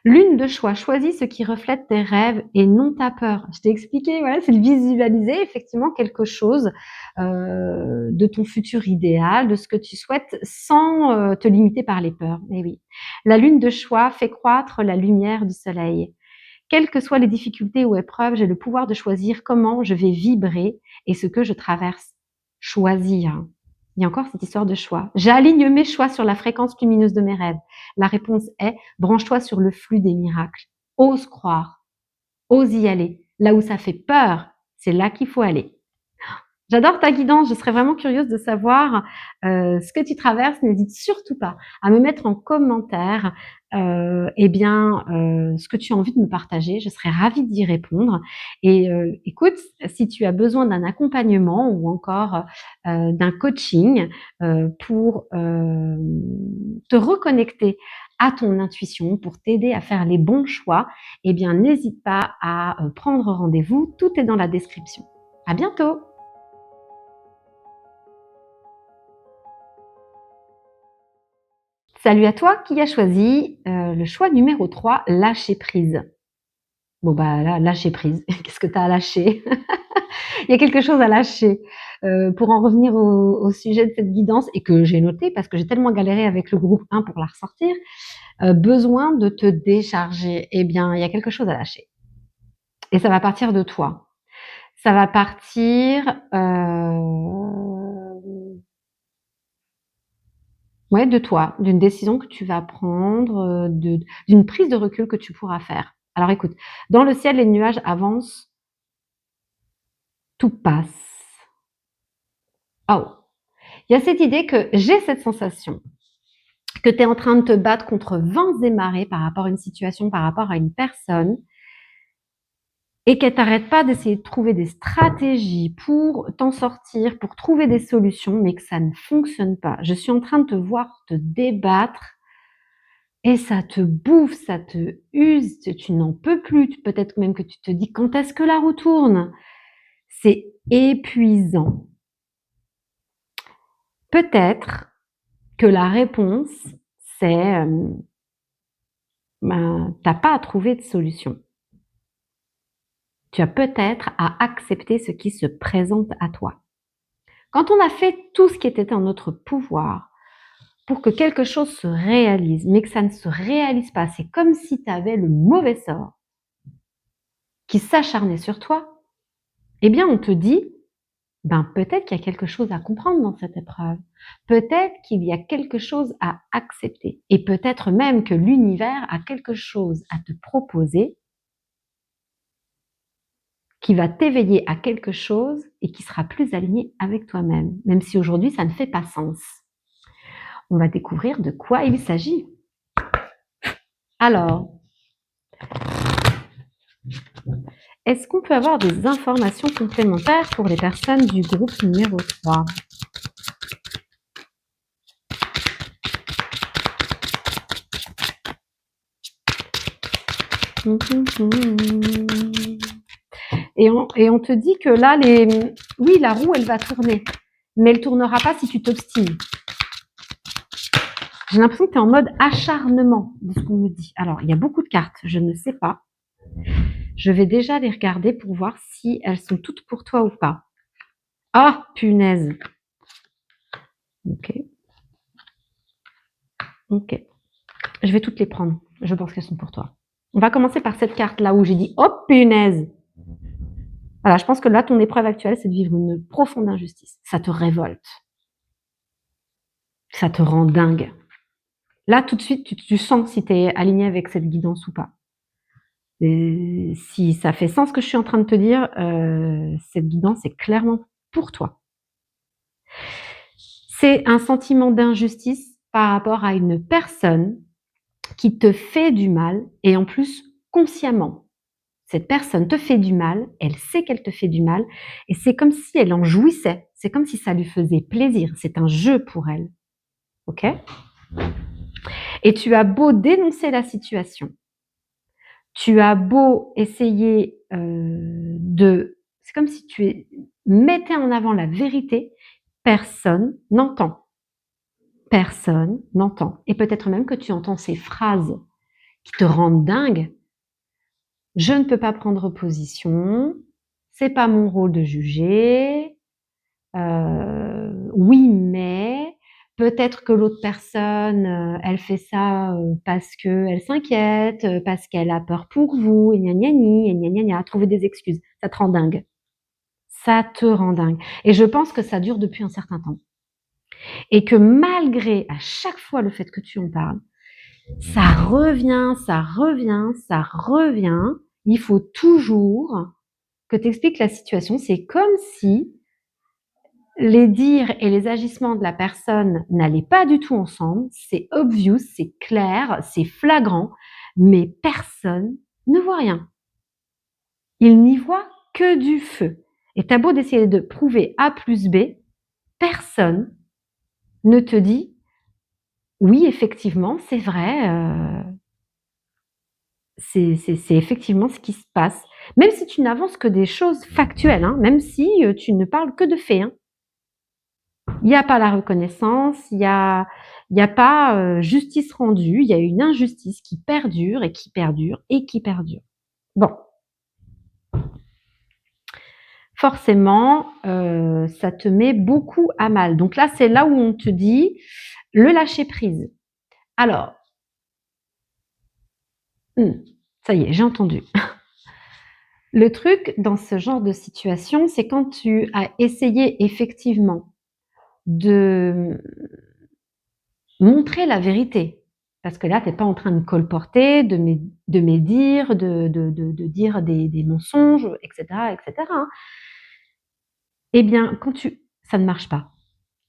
Lune de choix, choisis ce qui reflète tes rêves et non ta peur. Je t'ai expliqué, voilà, c'est de visualiser effectivement quelque chose de ton futur idéal, de ce que tu souhaites, sans te limiter par les peurs. Mais oui, la lune de choix fait croître la lumière du soleil. Quelles que soient les difficultés ou épreuves, j'ai le pouvoir de choisir comment je vais vibrer et ce que je traverse. Choisir. Il y a encore cette histoire de choix. J'aligne mes choix sur la fréquence lumineuse de mes rêves. La réponse est, branche-toi sur le flux des miracles. Ose croire, ose y aller. Là où ça fait peur, c'est là qu'il faut aller. J'adore ta guidance, je serais vraiment curieuse de savoir, ce que tu traverses. N'hésite surtout pas à me mettre en commentaire, ce que tu as envie de me partager. Je serais ravie d'y répondre et écoute, si tu as besoin d'un accompagnement ou encore, d'un coaching, pour, te reconnecter à ton intuition, pour t'aider à faire les bons choix, eh bien n'hésite pas à, prendre rendez-vous, tout est dans la description. À bientôt! Salut à toi qui as choisi, le choix numéro 3, lâcher prise. Bon bah là, lâcher prise, qu'est-ce que tu as à lâcher? Il y a quelque chose à lâcher. Pour en revenir au sujet de cette guidance et que j'ai noté parce que j'ai tellement galéré avec le groupe 1 pour la ressortir, besoin de te décharger. Eh bien, il y a quelque chose à lâcher et ça va partir de toi. Ça va partir, ouais, de toi, d'une décision que tu vas prendre, d'une prise de recul que tu pourras faire. Alors écoute, dans le ciel, les nuages avancent, tout passe. Oh! Il y a cette idée que j'ai cette sensation que tu es en train de te battre contre vents et marées par rapport à une situation, par rapport à une personne et qu'elle t'arrête pas d'essayer de trouver des stratégies pour t'en sortir, pour trouver des solutions, mais que ça ne fonctionne pas. Je suis en train de te voir te débattre. Et ça te bouffe, ça te use, tu n'en peux plus. Peut-être même que tu te dis: «Quand est-ce que la roue tourne?» C'est épuisant. Peut-être que la réponse, c'est, tu pas à trouver de solution. Tu as peut-être à accepter ce qui se présente à toi. Quand on a fait tout ce qui était en notre pouvoir pour que quelque chose se réalise, mais que ça ne se réalise pas, c'est comme si tu avais le mauvais sort qui s'acharnait sur toi, eh bien on te dit: ben, peut-être qu'il y a quelque chose à comprendre dans cette épreuve. Peut-être qu'il y a quelque chose à accepter et peut-être même que l'univers a quelque chose à te proposer qui va t'éveiller à quelque chose et qui sera plus aligné avec toi-même, même si aujourd'hui ça ne fait pas sens. On va découvrir de quoi il s'agit. Alors, est-ce qu'on peut avoir des informations complémentaires pour les personnes du groupe numéro 3? Et on te dit que là, oui, la roue, elle va tourner, mais elle tournera pas si tu t'obstines. J'ai l'impression que tu es en mode acharnement de ce qu'on me dit. Alors, il y a beaucoup de cartes, je ne sais pas. Je vais déjà les regarder pour voir si elles sont toutes pour toi ou pas. Ah, punaise. Ok. Ok. Je vais toutes les prendre. Je pense qu'elles sont pour toi. On va commencer par cette carte-là où j'ai dit « Oh, punaise !» Voilà, je pense que là, ton épreuve actuelle, c'est de vivre une profonde injustice. Ça te révolte. Ça te rend dingue. Là, tout de suite, tu sens si tu es aligné avec cette guidance ou pas. Et si ça fait sens ce que je suis en train de te dire, cette guidance est clairement pour toi. C'est un sentiment d'injustice par rapport à une personne qui te fait du mal et en plus consciemment. Cette personne te fait du mal, elle sait qu'elle te fait du mal et c'est comme si elle en jouissait. C'est comme si ça lui faisait plaisir. C'est un jeu pour elle. OK? Et tu as beau dénoncer la situation, tu as beau essayer, c'est comme si tu mettais en avant la vérité, personne n'entend. Personne n'entend et peut-être même que tu entends ces phrases qui te rendent dingue. Je ne peux pas prendre position, c'est pas mon rôle de juger, oui mais, peut-être que l'autre personne, elle fait ça, parce qu'elle s'inquiète, parce qu'elle a peur pour vous et gna gna gni et gna gna gna. Trouver des excuses, ça te rend dingue. Ça te rend dingue et je pense que ça dure depuis un certain temps et que malgré à chaque fois le fait que tu en parles, ça revient, ça revient, ça revient. Il faut toujours que tu expliques la situation. C'est comme si Les dires et les agissements de la personne n'allaient pas du tout ensemble, c'est obvious, c'est clair, c'est flagrant, mais personne ne voit rien. Il n'y voit que du feu. Et tu as beau d'essayer de prouver A plus B, personne ne te dit: «Oui, effectivement, c'est vrai, c'est effectivement ce qui se passe». Même si tu n'avances que des choses factuelles, hein, même si, tu ne parles que de faits, hein. Il y a pas la reconnaissance, il y a pas, justice rendue, il y a une injustice qui perdure et qui perdure et qui perdure. Bon, forcément, ça te met beaucoup à mal. Donc là, c'est là où on te dit: le lâcher prise. Alors, mmh, ça y est, j'ai entendu. Le truc dans ce genre de situation, c'est quand tu as essayé effectivement de montrer la vérité. Parce que là, tu es pas en train de colporter, de médire, de dire des mensonges, et cetera, hein. Eh bien, quand tu ça ne marche pas.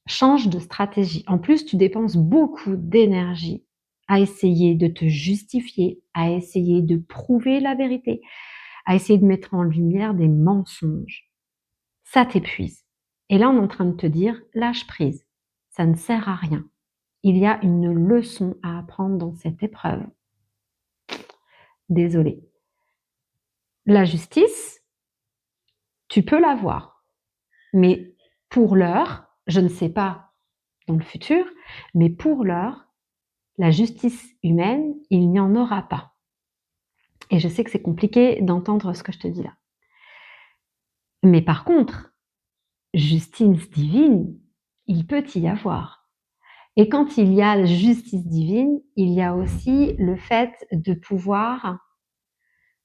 Change de stratégie. En plus, tu dépenses beaucoup d'énergie à essayer de te justifier, à essayer de prouver la vérité, à essayer de mettre en lumière des mensonges. Ça t'épuise. Et là, on est en train de te dire: «Lâche prise, ça ne sert à rien. Il y a une leçon à apprendre dans cette épreuve. Désolée». La justice, tu peux l'avoir, mais pour l'heure, je ne sais pas dans le futur, mais pour l'heure, la justice humaine, il n'y en aura pas. Et je sais que c'est compliqué d'entendre ce que je te dis là. Mais par contre, justice divine, il peut y avoir. Et quand il y a justice divine, il y a aussi le fait de pouvoir.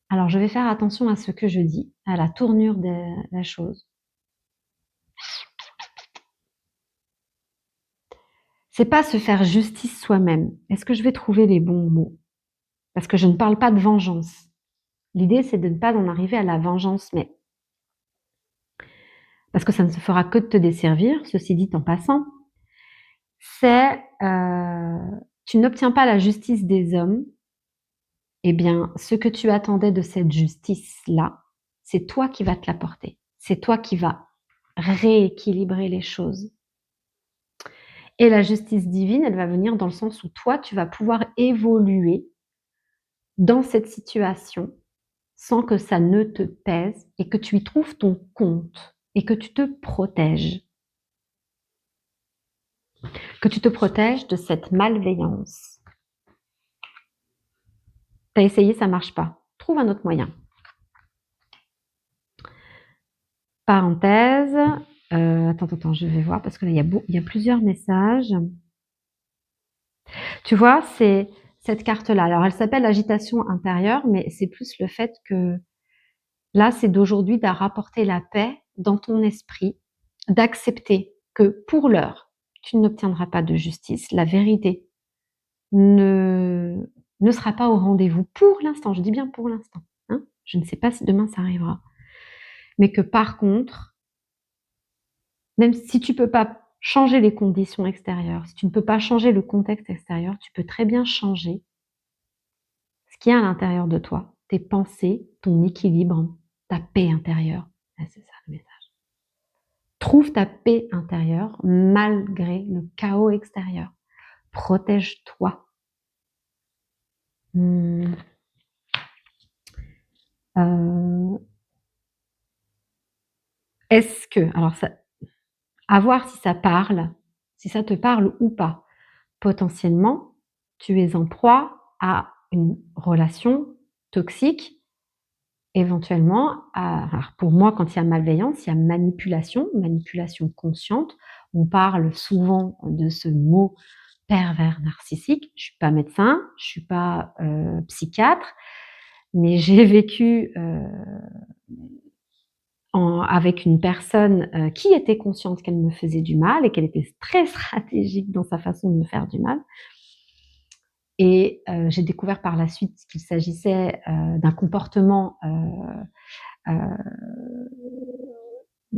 Alors je vais faire attention à ce que je dis, à la tournure de la chose. C'est pas se faire justice soi-même. Est-ce que je vais trouver les bons mots? Parce que je ne parle pas de vengeance. L'idée, c'est de ne pas en arriver à la vengeance, mais parce que ça ne se fera que de te desservir, ceci dit en passant, c'est, tu n'obtiens pas la justice des hommes, eh bien, ce que tu attendais de cette justice-là, c'est toi qui vas te l'apporter. C'est toi qui vas rééquilibrer les choses. Et la justice divine, elle va venir dans le sens où toi, tu vas pouvoir évoluer dans cette situation sans que ça ne te pèse et que tu y trouves ton compte et que tu te protèges. Que tu te protèges de cette malveillance. Tu as essayé, ça marche pas. Trouve un autre moyen. Parenthèse, attends, je vais voir parce que là, il y a plusieurs messages. Tu vois, c'est cette carte-là. Alors, elle s'appelle agitation intérieure, mais c'est plus le fait que là, c'est d'aujourd'hui de rapporter la paix dans ton esprit, d'accepter que pour l'heure, tu n'obtiendras pas de justice. La vérité ne ne sera pas au rendez-vous pour l'instant. Je dis bien pour l'instant, hein. Je ne sais pas si demain ça arrivera. Mais que par contre, même si tu peux pas changer les conditions extérieures, si tu ne peux pas changer le contexte extérieur, tu peux très bien changer ce qu'il y a à l'intérieur de toi, tes pensées, ton équilibre, ta paix intérieure. Ah, c'est ça le message. Trouve ta paix intérieure malgré le chaos extérieur. Protège-toi. Mmh. Est-ce que alors ça à voir si ça parle, si ça te parle ou pas. Potentiellement, tu es en proie à une relation toxique, éventuellement alors pour moi, quand il y a malveillance, il y a manipulation, manipulation consciente. On parle souvent de ce mot pervers narcissique. Je suis pas médecin, je suis pas, psychiatre, mais j'ai vécu, avec une personne, qui était consciente qu'elle me faisait du mal et qu'elle était très stratégique dans sa façon de me faire du mal. Et j'ai découvert par la suite qu'il s'agissait, d'un comportement, heu,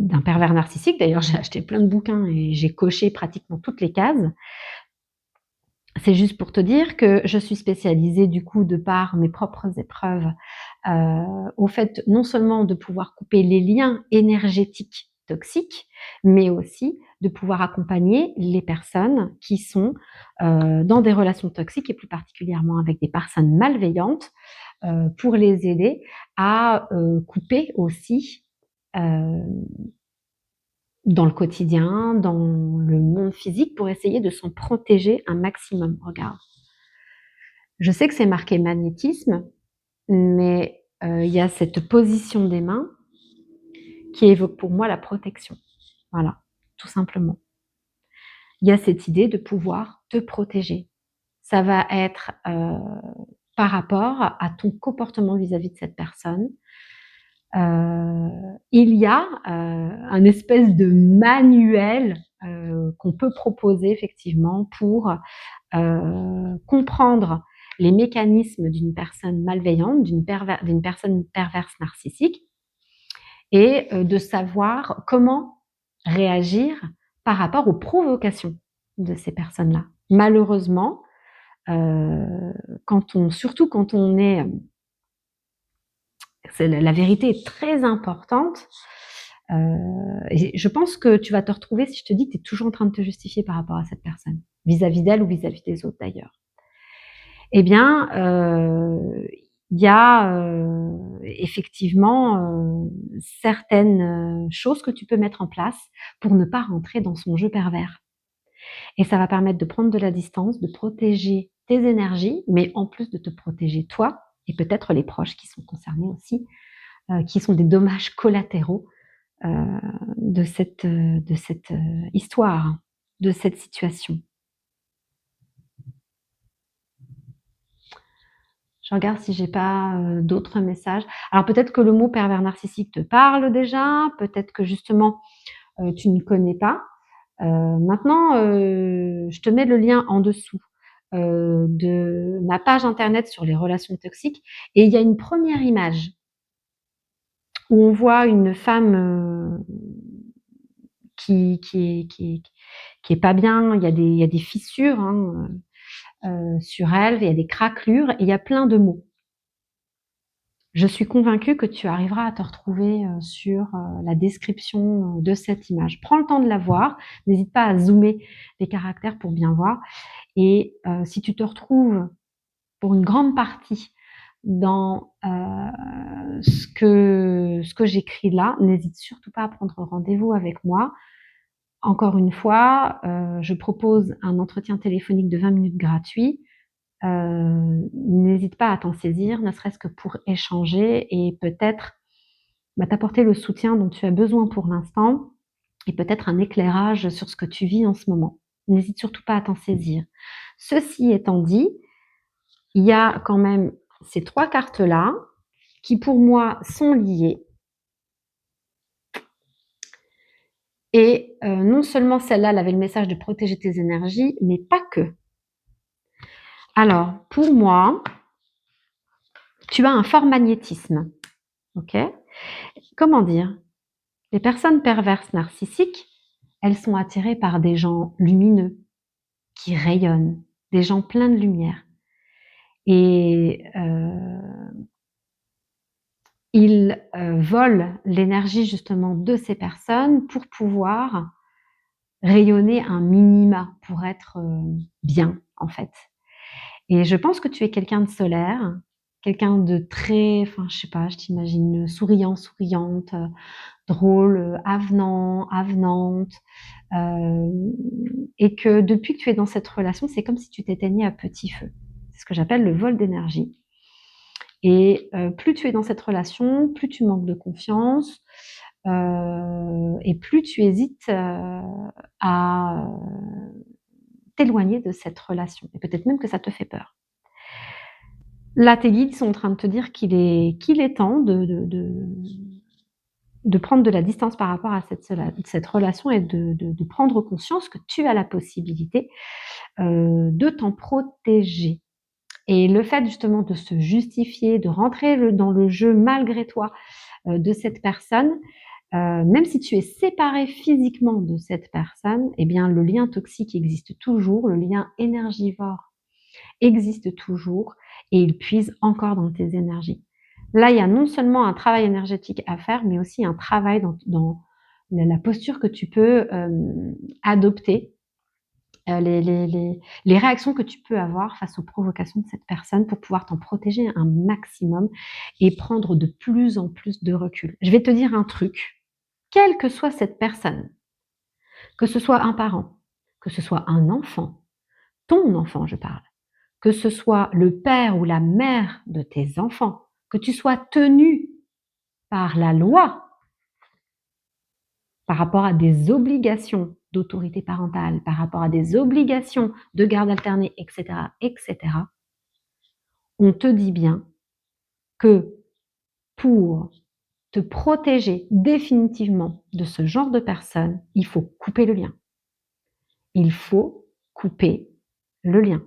d'un pervers narcissique. D'ailleurs, j'ai acheté plein de bouquins et j'ai coché pratiquement toutes les cases. C'est juste pour te dire que je suis spécialisée du coup, de par mes propres épreuves, au fait non seulement de pouvoir couper les liens énergétiques toxiques, mais aussi de pouvoir accompagner les personnes qui sont, dans des relations toxiques et plus particulièrement avec des personnes malveillantes, pour les aider à, couper aussi, heu, dans le quotidien, dans le monde physique pour essayer de s'en protéger un maximum. Regarde. Je sais que c'est marqué magnétisme, mais il y a cette position des mains qui évoque pour moi la protection. Voilà, tout simplement. Il y a cette idée de pouvoir te protéger. Ça va être, par rapport à ton comportement vis-à-vis de cette personne. Il y a, un espèce de manuel, qu'on peut proposer effectivement pour, comprendre les mécanismes d'une personne malveillante, d'une personne perverse narcissique et de savoir comment réagir par rapport aux provocations de ces personnes-là. Malheureusement, surtout quand on est, la vérité est très importante, et je pense que tu vas te retrouver si je te dis que tu es toujours en train de te justifier par rapport à cette personne, vis-à-vis d'elle ou vis-à-vis des autres d'ailleurs. Eh bien, il y a, effectivement, certaines, choses que tu peux mettre en place pour ne pas rentrer dans son jeu pervers et ça va permettre de prendre de la distance, de protéger tes énergies, mais en plus de te protéger toi et peut-être les proches qui sont concernés aussi, qui sont des dommages collatéraux, heu, de cette histoire, de cette situation. Je regarde si j'ai pas, d'autres messages. Alors peut-être que le mot pervers narcissique te parle déjà, peut-être que justement, tu ne connais pas. Maintenant, je te mets le lien en dessous, de ma page internet sur les relations toxiques et il y a une première image où on voit une femme, qui est pas bien. Il y a des fissures, hein, sur elle, il y a des craquelures et il y a plein de mots. Je suis convaincue que tu arriveras à te retrouver, sur, la description, de cette image. Prends le temps de la voir, n'hésite pas à zoomer les caractères pour bien voir et si tu te retrouves pour une grande partie dans, ce que j'écris là, n'hésite surtout pas à prendre rendez-vous avec moi. Encore une fois, je propose un entretien téléphonique de 20 minutes gratuit. N'hésite pas à t'en saisir, ne serait-ce que pour échanger et peut-être, t'apporter le soutien dont tu as besoin pour l'instant et peut-être un éclairage sur ce que tu vis en ce moment. N'hésite surtout pas à t'en saisir. Ceci étant dit, il y a quand même ces 3 cartes-là qui pour moi sont liées et non seulement celle-là, elle avait le message de protéger tes énergies, mais pas que. Alors pour moi, tu as un fort magnétisme, OK? Comment dire? Les personnes perverses narcissiques, elles sont attirées par des gens lumineux, qui rayonnent, des gens pleins de lumière et ils, volent l'énergie justement de ces personnes pour pouvoir rayonner un minima, pour être, bien, en fait et je pense que tu es quelqu'un de solaire, quelqu'un de très enfin, je sais pas, je t'imagine souriant, souriante, drôle, avenant, avenante, hem et que depuis que tu es dans cette relation, c'est comme si tu t'éteignais à petit feu. C'est ce que j'appelle le vol d'énergie et plus tu es dans cette relation, plus tu manques de confiance, et plus tu hésites, à, t'éloigner de cette relation et peut-être même que ça te fait peur. Là, tes guides sont en train de te dire qu'il est temps de prendre de la distance par rapport à cette relation et de prendre conscience que tu as la possibilité, de t'en protéger et le fait justement de se justifier, de rentrer dans le jeu malgré toi, de cette personne, même si tu es séparé physiquement de cette personne, eh bien, le lien toxique existe toujours, le lien énergivore existe toujours et il puise encore dans tes énergies. Là, il y a non seulement un travail énergétique à faire, mais aussi un travail dans la posture que tu peux adopter, les réactions que tu peux avoir face aux provocations de cette personne pour pouvoir t'en protéger un maximum et prendre de plus en plus de recul. Je vais te dire un truc, quelle que soit cette personne, que ce soit un parent, que ce soit un enfant, ton enfant je parle, que ce soit le père ou la mère de tes enfants, que tu sois tenu par la loi par rapport à des obligations d'autorité parentale, par rapport à des obligations de garde alternée, etc., etc., on te dit bien que pour te protéger définitivement de ce genre de personnes, il faut couper le lien. Il faut couper le lien.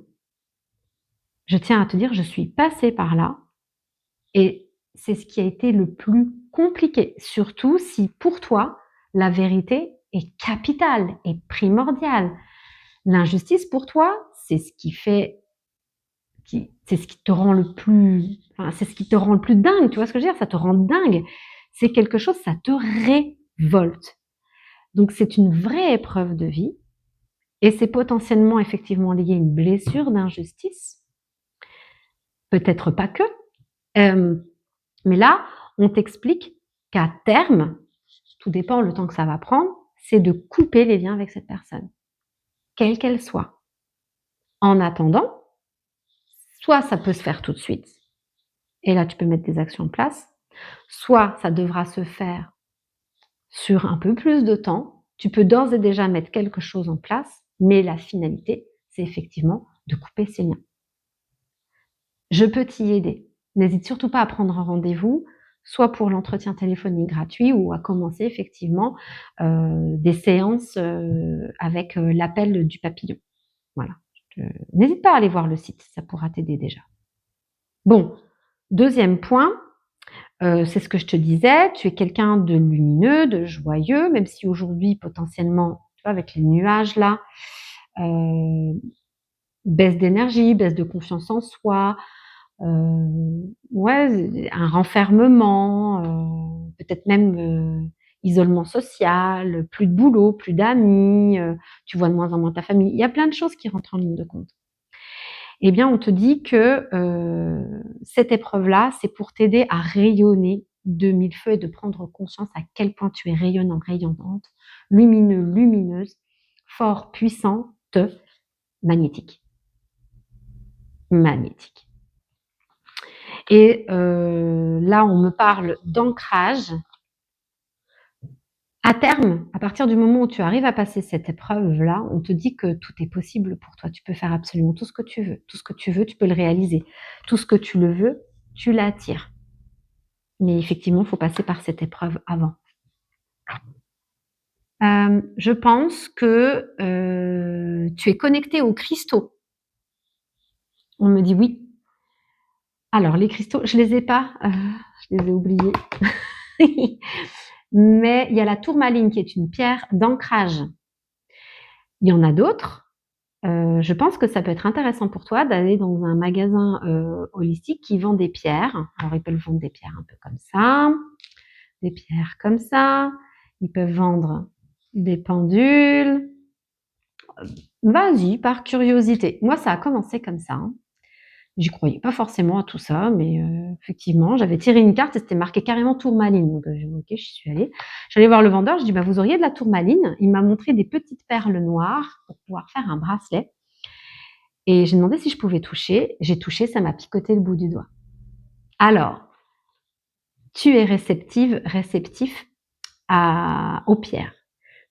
Je tiens à te dire, je suis passée par là et c'est ce qui a été le plus compliqué, surtout si pour toi, la vérité est capitale, est primordiale. L'injustice pour toi, c'est ce qui fait, c'est ce qui te rend le plus, enfin, c'est ce qui te rend le plus dingue, tu vois ce que je veux dire? Ça te rend dingue. C'est quelque chose, ça te révolte. Donc c'est une vraie épreuve de vie et c'est potentiellement effectivement lié à une blessure d'injustice. Peut-être pas que. Mais là, on t'explique qu'à terme, tout dépend le temps que ça va prendre, c'est de couper les liens avec cette personne, quelle qu'elle soit. En attendant, soit ça peut se faire tout de suite, et là tu peux mettre des actions en place, soit ça devra se faire sur un peu plus de temps. Tu peux d'ores et déjà mettre quelque chose en place, mais la finalité, c'est effectivement de couper ces liens. Je peux t'y aider. N'hésite surtout pas à prendre un rendez-vous, soit pour l'entretien téléphonique gratuit ou à commencer effectivement des séances avec l'appel du papillon. Voilà. N'hésite pas à aller voir le site, ça pourra t'aider déjà. Bon, deuxième point, c'est ce que je te disais, tu es quelqu'un de lumineux, de joyeux, même si aujourd'hui potentiellement, tu vois, avec les nuages là, baisse d'énergie, baisse de confiance en soi, ouais, un renfermement, peut-être même isolement social, plus de boulot, plus d'amis, tu vois de moins en moins ta famille. Il y a plein de choses qui rentrent en ligne de compte. Eh bien, on te dit que cette épreuve-là, c'est pour t'aider à rayonner de mille feux et de prendre conscience à quel point tu es rayonnant, rayonnante, lumineux, lumineuse, fort, puissante, magnétique. Magnétique. Et là, on me parle d'ancrage. À terme, à partir du moment où tu arrives à passer cette épreuve-là, on te dit que tout est possible pour toi. Tu peux faire absolument tout ce que tu veux. Tout ce que tu veux, tu peux le réaliser. Tout ce que tu le veux, tu l'attires. Mais effectivement, il faut passer par cette épreuve avant. Je pense que tu es connecté aux cristaux. On me dit oui. Alors, les cristaux, je les ai pas, je les ai oubliés. Mais il y a la tourmaline qui est une pierre d'ancrage. Il y en a d'autres. Je pense que ça peut être intéressant pour toi d'aller dans un magasin holistique qui vend des pierres. Alors, ils peuvent vendre des pierres un peu comme ça, des pierres comme ça. Ils peuvent vendre des pendules. Vas-y, par curiosité. Moi, ça a commencé comme ça. J'y croyais pas forcément à tout ça, mais effectivement, j'avais tiré une carte et c'était marqué carrément tourmaline. Donc, j'ai dit, ok, j'y suis allée. J'allais voir le vendeur, je dis, bah, vous auriez de la tourmaline? Il m'a montré des petites perles noires pour pouvoir faire un bracelet. Et j'ai demandé si je pouvais toucher. J'ai touché, ça m'a picoté le bout du doigt. Alors, tu es réceptif aux pierres.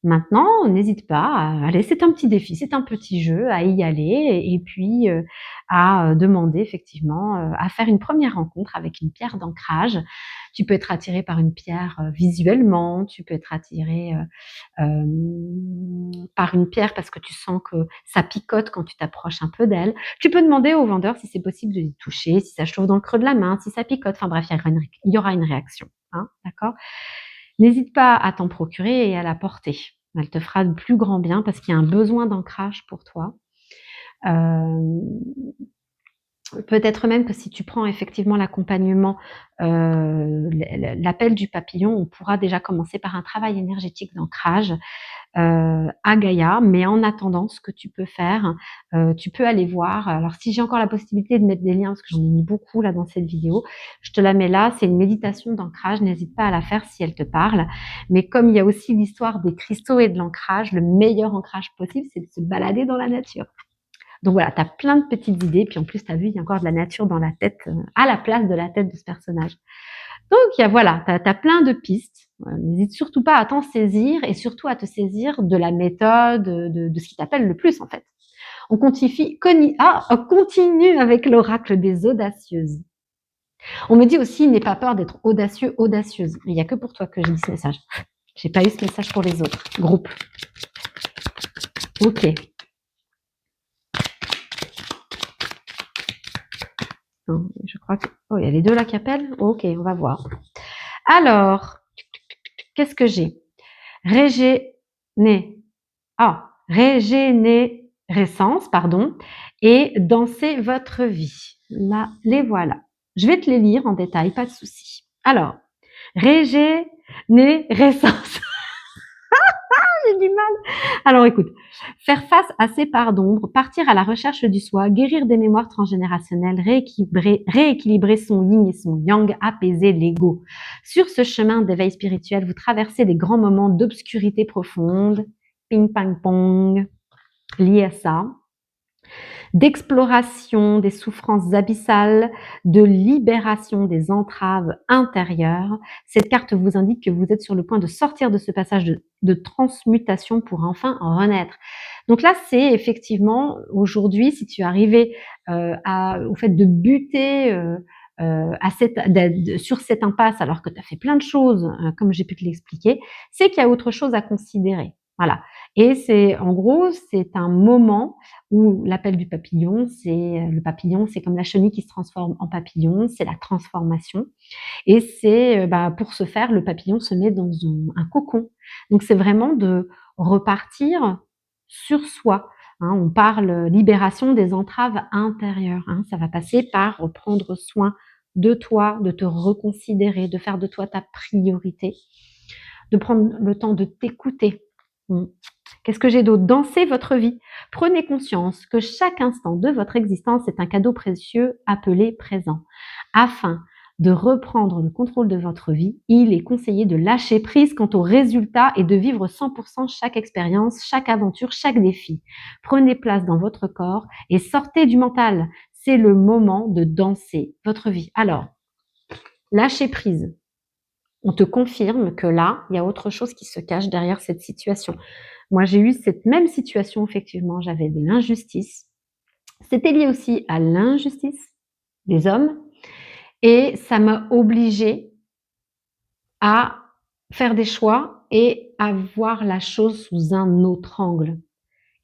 Maintenant, n'hésite pas à aller, c'est un petit défi, c'est un petit jeu, à y aller et puis à demander effectivement, à faire une première rencontre avec une pierre d'ancrage. Tu peux être attiré par une pierre visuellement, tu peux être attiré par une pierre parce que tu sens que ça picote quand tu t'approches un peu d'elle. Tu peux demander au vendeur si c'est possible de les toucher, si ça chauffe dans le creux de la main, si ça picote. Enfin bref, il y aura une réaction, hein, d'accord? N'hésite pas à t'en procurer et à la porter. Elle te fera de plus grand bien parce qu'il y a un besoin d'ancrage pour toi. Hem, Peut-être même que si tu prends effectivement l'accompagnement, l'appel du papillon, on pourra déjà commencer par un travail énergétique d'ancrage, à Gaïa. Mais en attendant, ce que tu peux faire, tu peux aller voir. Alors si j'ai encore la possibilité de mettre des liens, parce que j'en ai mis beaucoup là dans cette vidéo, je te la mets là. C'est une méditation d'ancrage, n'hésite pas à la faire si elle te parle. Mais comme il y a aussi l'histoire des cristaux et de l'ancrage, le meilleur ancrage possible, c'est de se balader dans la nature. Donc voilà, tu as plein de petites idées, puis en plus tu as vu, il y a encore de la nature dans la tête, à la place de la tête de ce personnage. Donc voilà, tu as plein de pistes. N'hésite surtout pas à t'en saisir et surtout à te saisir de la méthode, de ce qui t'appelle le plus en fait. On continue avec l'oracle des audacieuses. On me dit aussi, n'aie pas peur d'être audacieux, audacieuse. Il n'y a que pour toi que j'ai dit ce message. J'ai pas eu ce message pour les autres. Groupe. Ok. Je crois que... Oh, il y a les deux là qui appellent. Ok, on va voir. Alors, qu'est-ce que j'ai? Régénérescence, pardon, et danser votre vie. Là, les voilà. Je vais te les lire en détail, pas de souci. Alors, régénérescence. J'ai du mal. Alors écoute, faire face à ses parts d'ombre, partir à la recherche du soi, guérir des mémoires transgénérationnelles, rééquilibrer son yin et son yang, apaiser l'ego. Sur ce chemin d'éveil spirituel, vous traversez des grands moments d'obscurité profonde, ping pang pong, liés à ça, d'exploration des souffrances abyssales, de libération des entraves intérieures. Cette carte vous indique que vous êtes sur le point de sortir de ce passage de transmutation pour enfin en renaître. Donc là, c'est effectivement aujourd'hui, si tu es arrivé au fait de buter sur cette impasse alors que tu as fait plein de choses, comme j'ai pu te l'expliquer, c'est qu'il y a autre chose à considérer. Voilà. Et c'est en gros, c'est un moment où l'appel du papillon, le papillon, c'est comme la chenille qui se transforme en papillon, c'est la transformation. Et c'est pour ce faire, le papillon se met dans un cocon. Donc c'est vraiment de repartir sur soi. Hein, on parle libération des entraves intérieures. Hein, ça va passer par prendre soin de toi, de te reconsidérer, de faire de toi ta priorité, de prendre le temps de t'écouter. Qu'est-ce que j'ai d'autre? Dansez votre vie. Prenez conscience que chaque instant de votre existence est un cadeau précieux appelé présent. Afin de reprendre le contrôle de votre vie, il est conseillé de lâcher prise quant aux résultats et de vivre 100% chaque expérience, chaque aventure, chaque défi. Prenez place dans votre corps et sortez du mental. C'est le moment de danser votre vie. Alors, lâcher prise. On te confirme que là, il y a autre chose qui se cache derrière cette situation. Moi, j'ai eu cette même situation, effectivement, j'avais de l'injustice. C'était lié aussi à l'injustice des hommes et ça m'a obligée à faire des choix et à voir la chose sous un autre angle.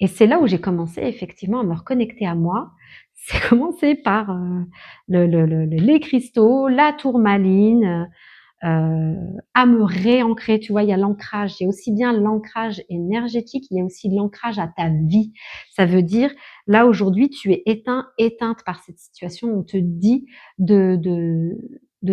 Et c'est là où j'ai commencé effectivement à me reconnecter à moi. C'est commencé par les cristaux, la tourmaline, à me réancrer. Tu vois, il y a l'ancrage. Il y a aussi bien l'ancrage énergétique, il y a aussi l'ancrage à ta vie. Ça veut dire, là, aujourd'hui, tu es éteint, éteinte par cette situation. On te dit de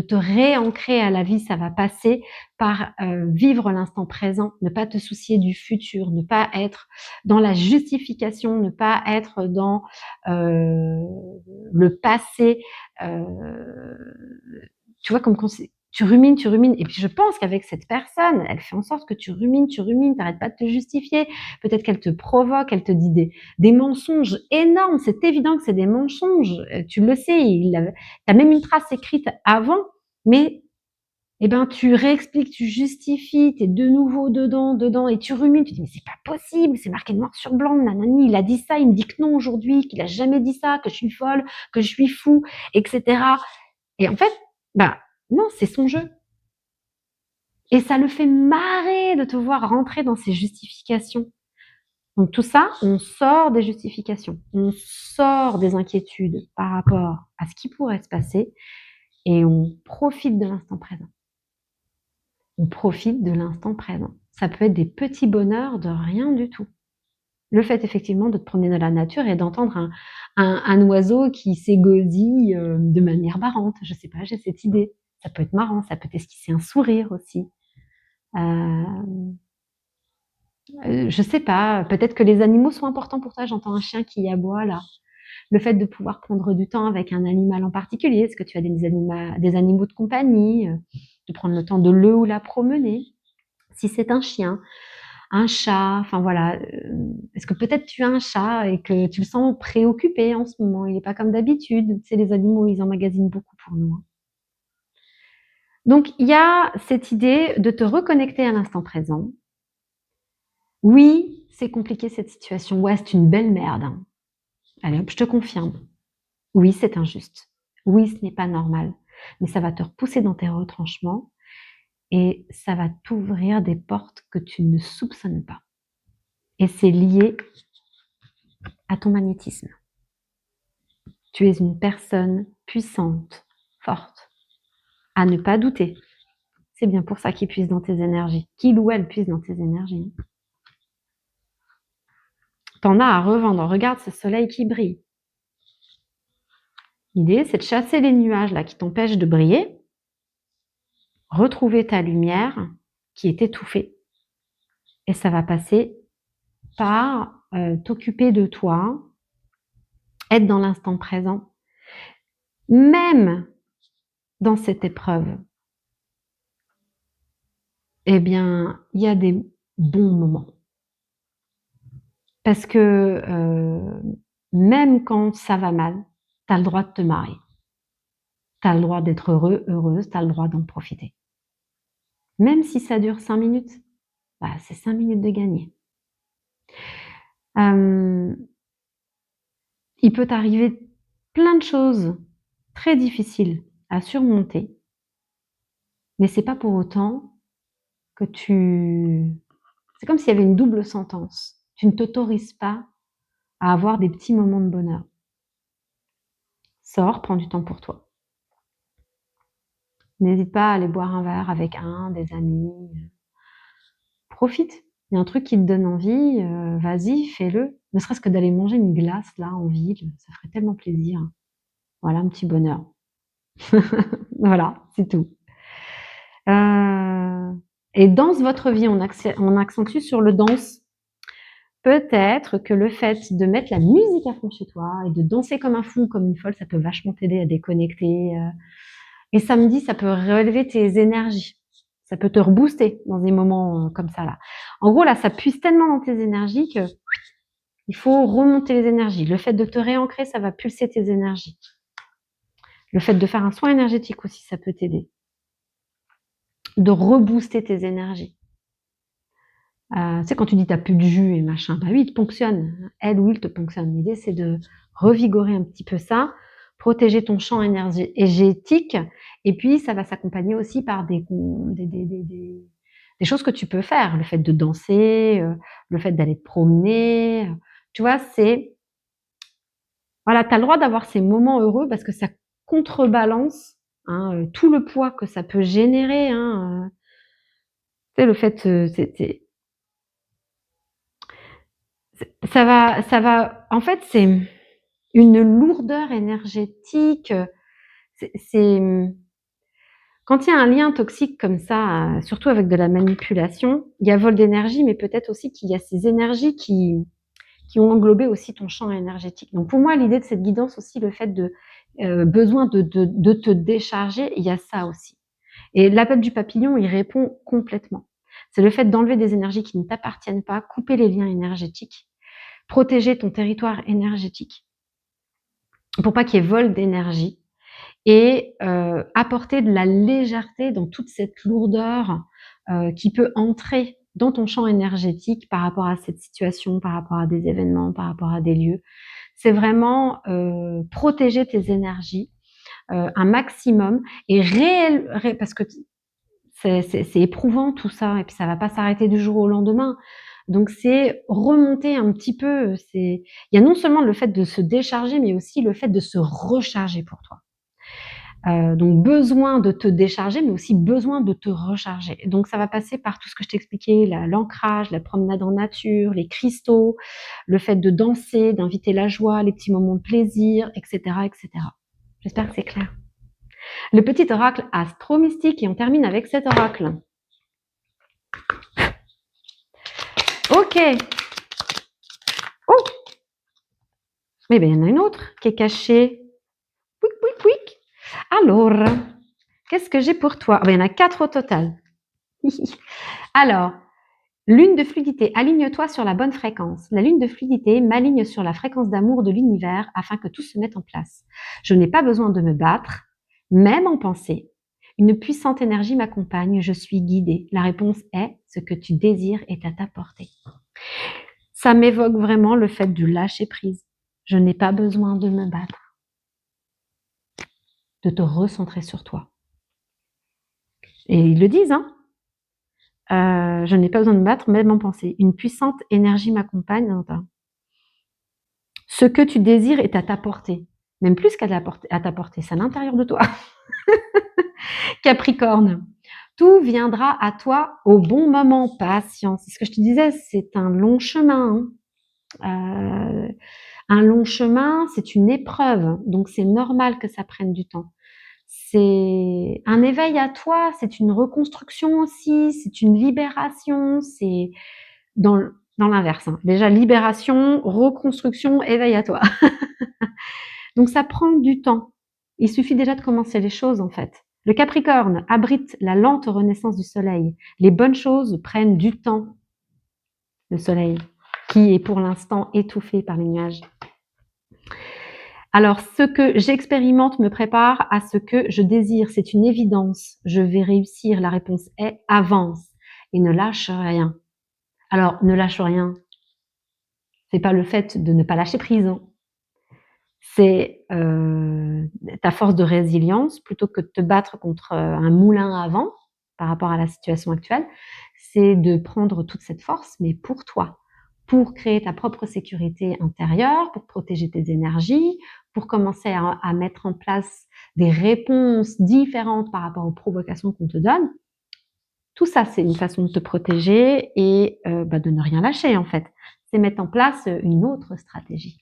te réancrer à la vie. Ça va passer par vivre l'instant présent, ne pas te soucier du futur, ne pas être dans la justification, ne pas être dans le passé. Tu vois, comme quand tu rumines, tu rumines. Et puis je pense qu'avec cette personne, elle fait en sorte que tu rumines, t'arrêtes pas de te justifier. Peut-être qu'elle te provoque, elle te dit des mensonges énormes. C'est évident que c'est des mensonges. Tu le sais, tu as même une trace écrite avant, mais tu réexpliques, tu justifies, tu es de nouveau dedans, et tu rumines. Tu dis, mais c'est pas possible, c'est marqué noir sur blanc, nanani, il a dit ça, il me dit que non aujourd'hui, qu'il a jamais dit ça, que je suis folle, que je suis fou, etc. Et en fait, non, c'est son jeu. Et ça le fait marrer de te voir rentrer dans ces justifications. Donc tout ça, on sort des justifications, on sort des inquiétudes par rapport à ce qui pourrait se passer et on profite de l'instant présent. on profite de l'instant présent. Ça peut être des petits bonheurs de rien du tout. Le fait effectivement de te promener dans la nature et d'entendre un oiseau qui s'égosille de manière marrante. Je sais pas, j'ai cette idée. Ça peut être marrant, ça peut t'esquisser un sourire aussi. Je sais pas, peut-être que les animaux sont importants pour toi. J'entends un chien qui aboie là. Le fait de pouvoir prendre du temps avec un animal en particulier, est-ce que tu as des animaux de compagnie, de prendre le temps de le ou la promener. Si c'est un chien, un chat, enfin voilà, est-ce que peut-être tu as un chat et que tu le sens préoccupé en ce moment, il est pas comme d'habitude. Tu sais, les animaux, ils emmagasinent beaucoup pour nous, hein. Donc il y a cette idée de te reconnecter à l'instant présent. Oui, c'est compliqué cette situation. Ouais, c'est une belle merde, hein. Allez hop, je te confirme. Oui, c'est injuste. Oui, ce n'est pas normal. Mais ça va te repousser dans tes retranchements et ça va t'ouvrir des portes que tu ne soupçonnes pas. Et c'est lié à ton magnétisme. Tu es une personne puissante, forte, à ne pas douter. C'est bien pour ça qu'il puise dans tes énergies. Qu'il ou elle puise dans tes énergies. T'en as à revendre. Regarde ce soleil qui brille. L'idée, c'est de chasser les nuages là qui t'empêchent de briller, retrouver ta lumière qui est étouffée. Et ça va passer par t'occuper de toi, être dans l'instant présent, même dans cette épreuve. Eh bien, il y a des bons moments. Parce que même quand ça va mal, tu as le droit de te marier. Tu as le droit d'être heureux, heureuse, tu as le droit d'en profiter. Même si ça dure 5 minutes, bah, c'est 5 minutes de gagner. Il peut t'arriver plein de choses très difficiles à surmonter, mais c'est pas pour autant que c'est comme s'il y avait une double sentence. Tu ne t'autorises pas à avoir des petits moments de bonheur. Sors, prends du temps pour toi. N'hésite pas à aller boire un verre avec des amis. Profite. Il y a un truc qui te donne envie, vas-y, fais-le. Ne serait-ce que d'aller manger une glace là en ville, ça ferait tellement plaisir. Voilà, un petit bonheur. Voilà, c'est tout. Et danse votre vie, on accentue sur le danse. Peut-être que le fait de mettre la musique à fond chez toi et de danser comme un fou, comme une folle, ça peut vachement t'aider à déconnecter. Et samedi, ça peut relever tes énergies. Ça peut te rebooster dans des moments comme ça là. En gros, là, ça puise tellement dans tes énergies que il faut remonter les énergies. Le fait de te réancrer, ça va pulser tes énergies. Le fait de faire un soin énergétique aussi, ça peut t'aider. De rebooster tes énergies. Tu sais, quand tu dis t'as plus de jus et machin, bah oui, il te ponctionne. Elle ou il te ponctionne. L'idée, c'est de revigorer un petit peu ça, protéger ton champ énergétique, et puis ça va s'accompagner aussi par des choses que tu peux faire. Le fait de danser, le fait d'aller te promener. Tu vois, voilà, tu as le droit d'avoir ces moments heureux parce que ça contrebalance hein, tout le poids que ça peut générer. Hein, tu sais, le fait, ça va. En fait, c'est une lourdeur énergétique. C'est quand il y a un lien toxique comme ça, surtout avec de la manipulation, il y a vol d'énergie, mais peut-être aussi qu'il y a ces énergies qui ont englobé aussi ton champ énergétique. Donc pour moi, l'idée de cette guidance aussi, le fait de besoin de te décharger, il y a ça aussi. Et l'appel du papillon, il répond complètement. C'est le fait d'enlever des énergies qui ne t'appartiennent pas, couper les liens énergétiques, protéger ton territoire énergétique pour pas qu'il y ait vol d'énergie et apporter de la légèreté dans toute cette lourdeur qui peut entrer dans ton champ énergétique par rapport à cette situation, par rapport à des événements, par rapport à des lieux. C'est vraiment protéger tes énergies un maximum et parce que c'est éprouvant tout ça et puis ça va pas s'arrêter du jour au lendemain. Donc c'est remonter un petit peu, il y a non seulement le fait de se décharger mais aussi le fait de se recharger pour toi. Donc besoin de te décharger, mais aussi besoin de te recharger. Donc ça va passer par tout ce que je t'ai expliqué, l'ancrage, la promenade en nature, les cristaux, le fait de danser, d'inviter la joie, les petits moments de plaisir, etc., etc. J'espère que c'est clair. Le petit oracle astro-mystique, et on termine avec cet oracle. Ok. Oh. Mais bien, il y en a une autre qui est cachée. Pouic, pouic, pouic. Alors, qu'est-ce que j'ai pour toi? Il y en a 4 au total. Alors, lune de fluidité, aligne-toi sur la bonne fréquence. La lune de fluidité m'aligne sur la fréquence d'amour de l'univers afin que tout se mette en place. Je n'ai pas besoin de me battre, même en pensée. Une puissante énergie m'accompagne, je suis guidée. La réponse est ce que tu désires est à ta portée. Ça m'évoque vraiment le fait de lâcher prise. Je n'ai pas besoin de me battre, de te recentrer sur toi. Et ils le disent, hein. Je n'ai pas besoin de me battre, même en pensée. Une puissante énergie m'accompagne. Ce que tu désires est à ta portée. Même plus qu'à ta portée, c'est à l'intérieur de toi. Capricorne, tout viendra à toi au bon moment. Patience. C'est ce que je te disais, c'est un long chemin. Un long chemin, c'est une épreuve. Donc, c'est normal que ça prenne du temps. C'est un éveil à toi, c'est une reconstruction aussi, c'est une libération, c'est dans l'inverse. Hein. Déjà, libération, reconstruction, éveil à toi. Donc, ça prend du temps. Il suffit déjà de commencer les choses, en fait. Le Capricorne abrite la lente renaissance du soleil. Les bonnes choses prennent du temps. Le soleil, qui est pour l'instant étouffé par les nuages. Alors, ce que j'expérimente me prépare à ce que je désire. C'est une évidence. Je vais réussir. La réponse est avance et ne lâche rien. Alors, ne lâche rien. C'est pas le fait de ne pas lâcher prise. Hein. C'est ta force de résilience plutôt que de te battre contre un moulin à vent par rapport à la situation actuelle. C'est de prendre toute cette force, mais pour toi, pour créer ta propre sécurité intérieure, pour protéger tes énergies, pour commencer à mettre en place des réponses différentes par rapport aux provocations qu'on te donne. Tout ça, c'est une façon de te protéger et de ne rien lâcher en fait. C'est mettre en place une autre stratégie.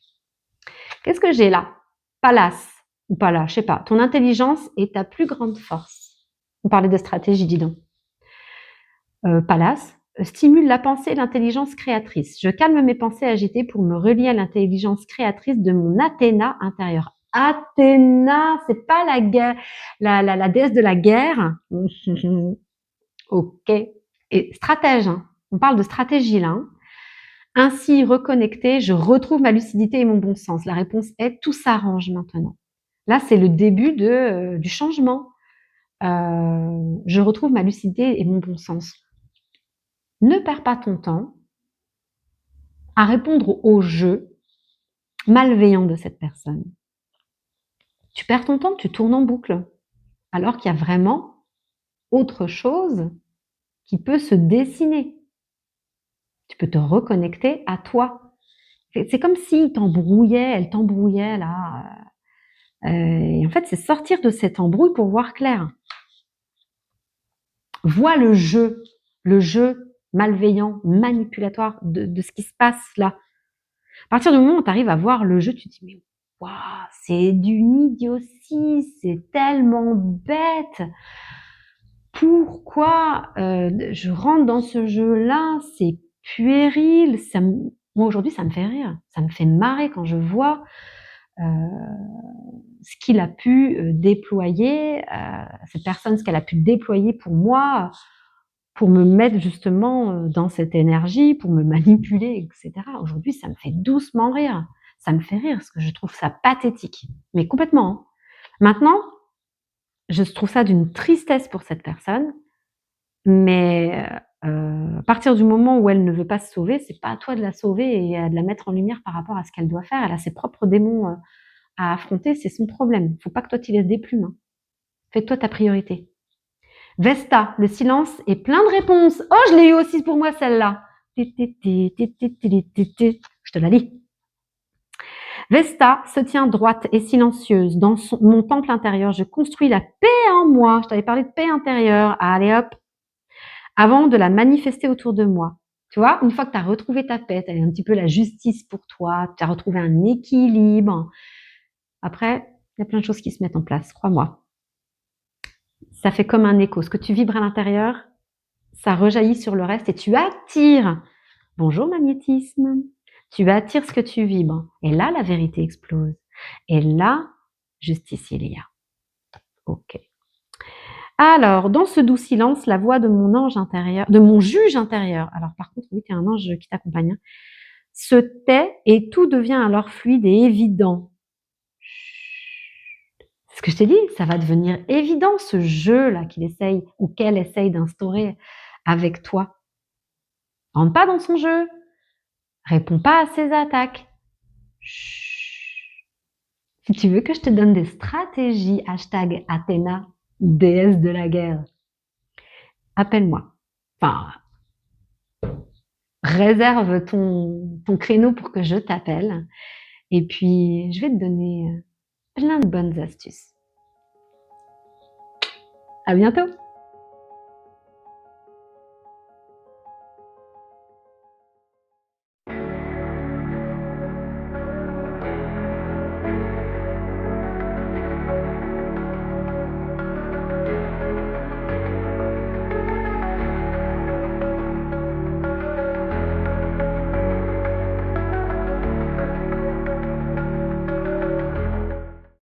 Qu'est-ce que j'ai là? Pallas, ou Pallas, je sais pas. Ton intelligence est ta plus grande force. On parlait de stratégie, dis donc. Pallas stimule la pensée et l'intelligence créatrice. Je calme mes pensées agitées pour me relier à l'intelligence créatrice de mon Athéna intérieure. Athéna, c'est pas la guerre, la déesse de la guerre. Ok. Et stratège, hein. On parle de stratégie là. Hein. Ainsi reconnecté, je retrouve ma lucidité et mon bon sens. La réponse est tout s'arrange maintenant. Là, c'est le début du changement. Je retrouve ma lucidité et mon bon sens. Ne perds pas ton temps à répondre au jeu malveillant de cette personne. Tu perds ton temps, tu tournes en boucle, alors qu'il y a vraiment autre chose qui peut se dessiner. Tu peux te reconnecter à toi. C'est comme s'il t'embrouillait, elle t'embrouillait là. Et en fait, c'est sortir de cette embrouille pour voir clair. Vois le jeu malveillant, manipulatoire de ce qui se passe là. À partir du moment où tu arrives à voir le jeu, tu te dis mais waouh, c'est d'une idiotie, c'est tellement bête. Pourquoi je rentre dans ce jeu-là? C'est puéril. Moi aujourd'hui, ça me fait rire, ça me fait marrer quand je vois ce qu'il a pu déployer, cette personne, ce qu'elle a pu déployer pour moi, pour me mettre justement dans cette énergie, pour me manipuler, etc. Aujourd'hui, ça me fait doucement rire. Ça me fait rire parce que je trouve ça pathétique, mais complètement. Hein. Maintenant, je trouve ça d'une tristesse pour cette personne, mais à partir du moment où elle ne veut pas se sauver, c'est pas à toi de la sauver et de la mettre en lumière par rapport à ce qu'elle doit faire. Elle a ses propres démons à affronter, c'est son problème. Faut pas que toi t'y laisses des plumes. Hein. Fais-toi ta priorité. Vesta, le silence est plein de réponses. Oh, je l'ai eu aussi pour moi celle-là. Je te la lis. Vesta se tient droite et silencieuse dans mon temple intérieur. Je construis la paix en moi. Je t'avais parlé de paix intérieure. Allez hop, avant de la manifester autour de moi. Tu vois, une fois que tu as retrouvé ta paix, tu as un petit peu la justice pour toi, tu as retrouvé un équilibre. Après, il y a plein de choses qui se mettent en place, crois-moi. Ça fait comme un écho. Ce que tu vibres à l'intérieur, ça rejaillit sur le reste et tu attires. Bonjour magnétisme. Tu attires ce que tu vibres. Et là, la vérité explose. Et là, justice il y a. Ok. Alors, dans ce doux silence, la voix de mon ange intérieur, de mon juge intérieur, alors par contre, oui, tu es un ange qui t'accompagne, hein, se tait et tout devient alors fluide et évident. Ce que je t'ai dit, ça va devenir évident, ce jeu-là qu'il essaye ou qu'elle essaye d'instaurer avec toi. Rentre pas dans son jeu, réponds pas à ses attaques. Chut. Si tu veux que je te donne des stratégies, hashtag Athéna, déesse de la guerre, appelle-moi. Enfin, réserve ton créneau pour que je t'appelle. Et puis, je vais te donner plein de bonnes astuces. À bientôt!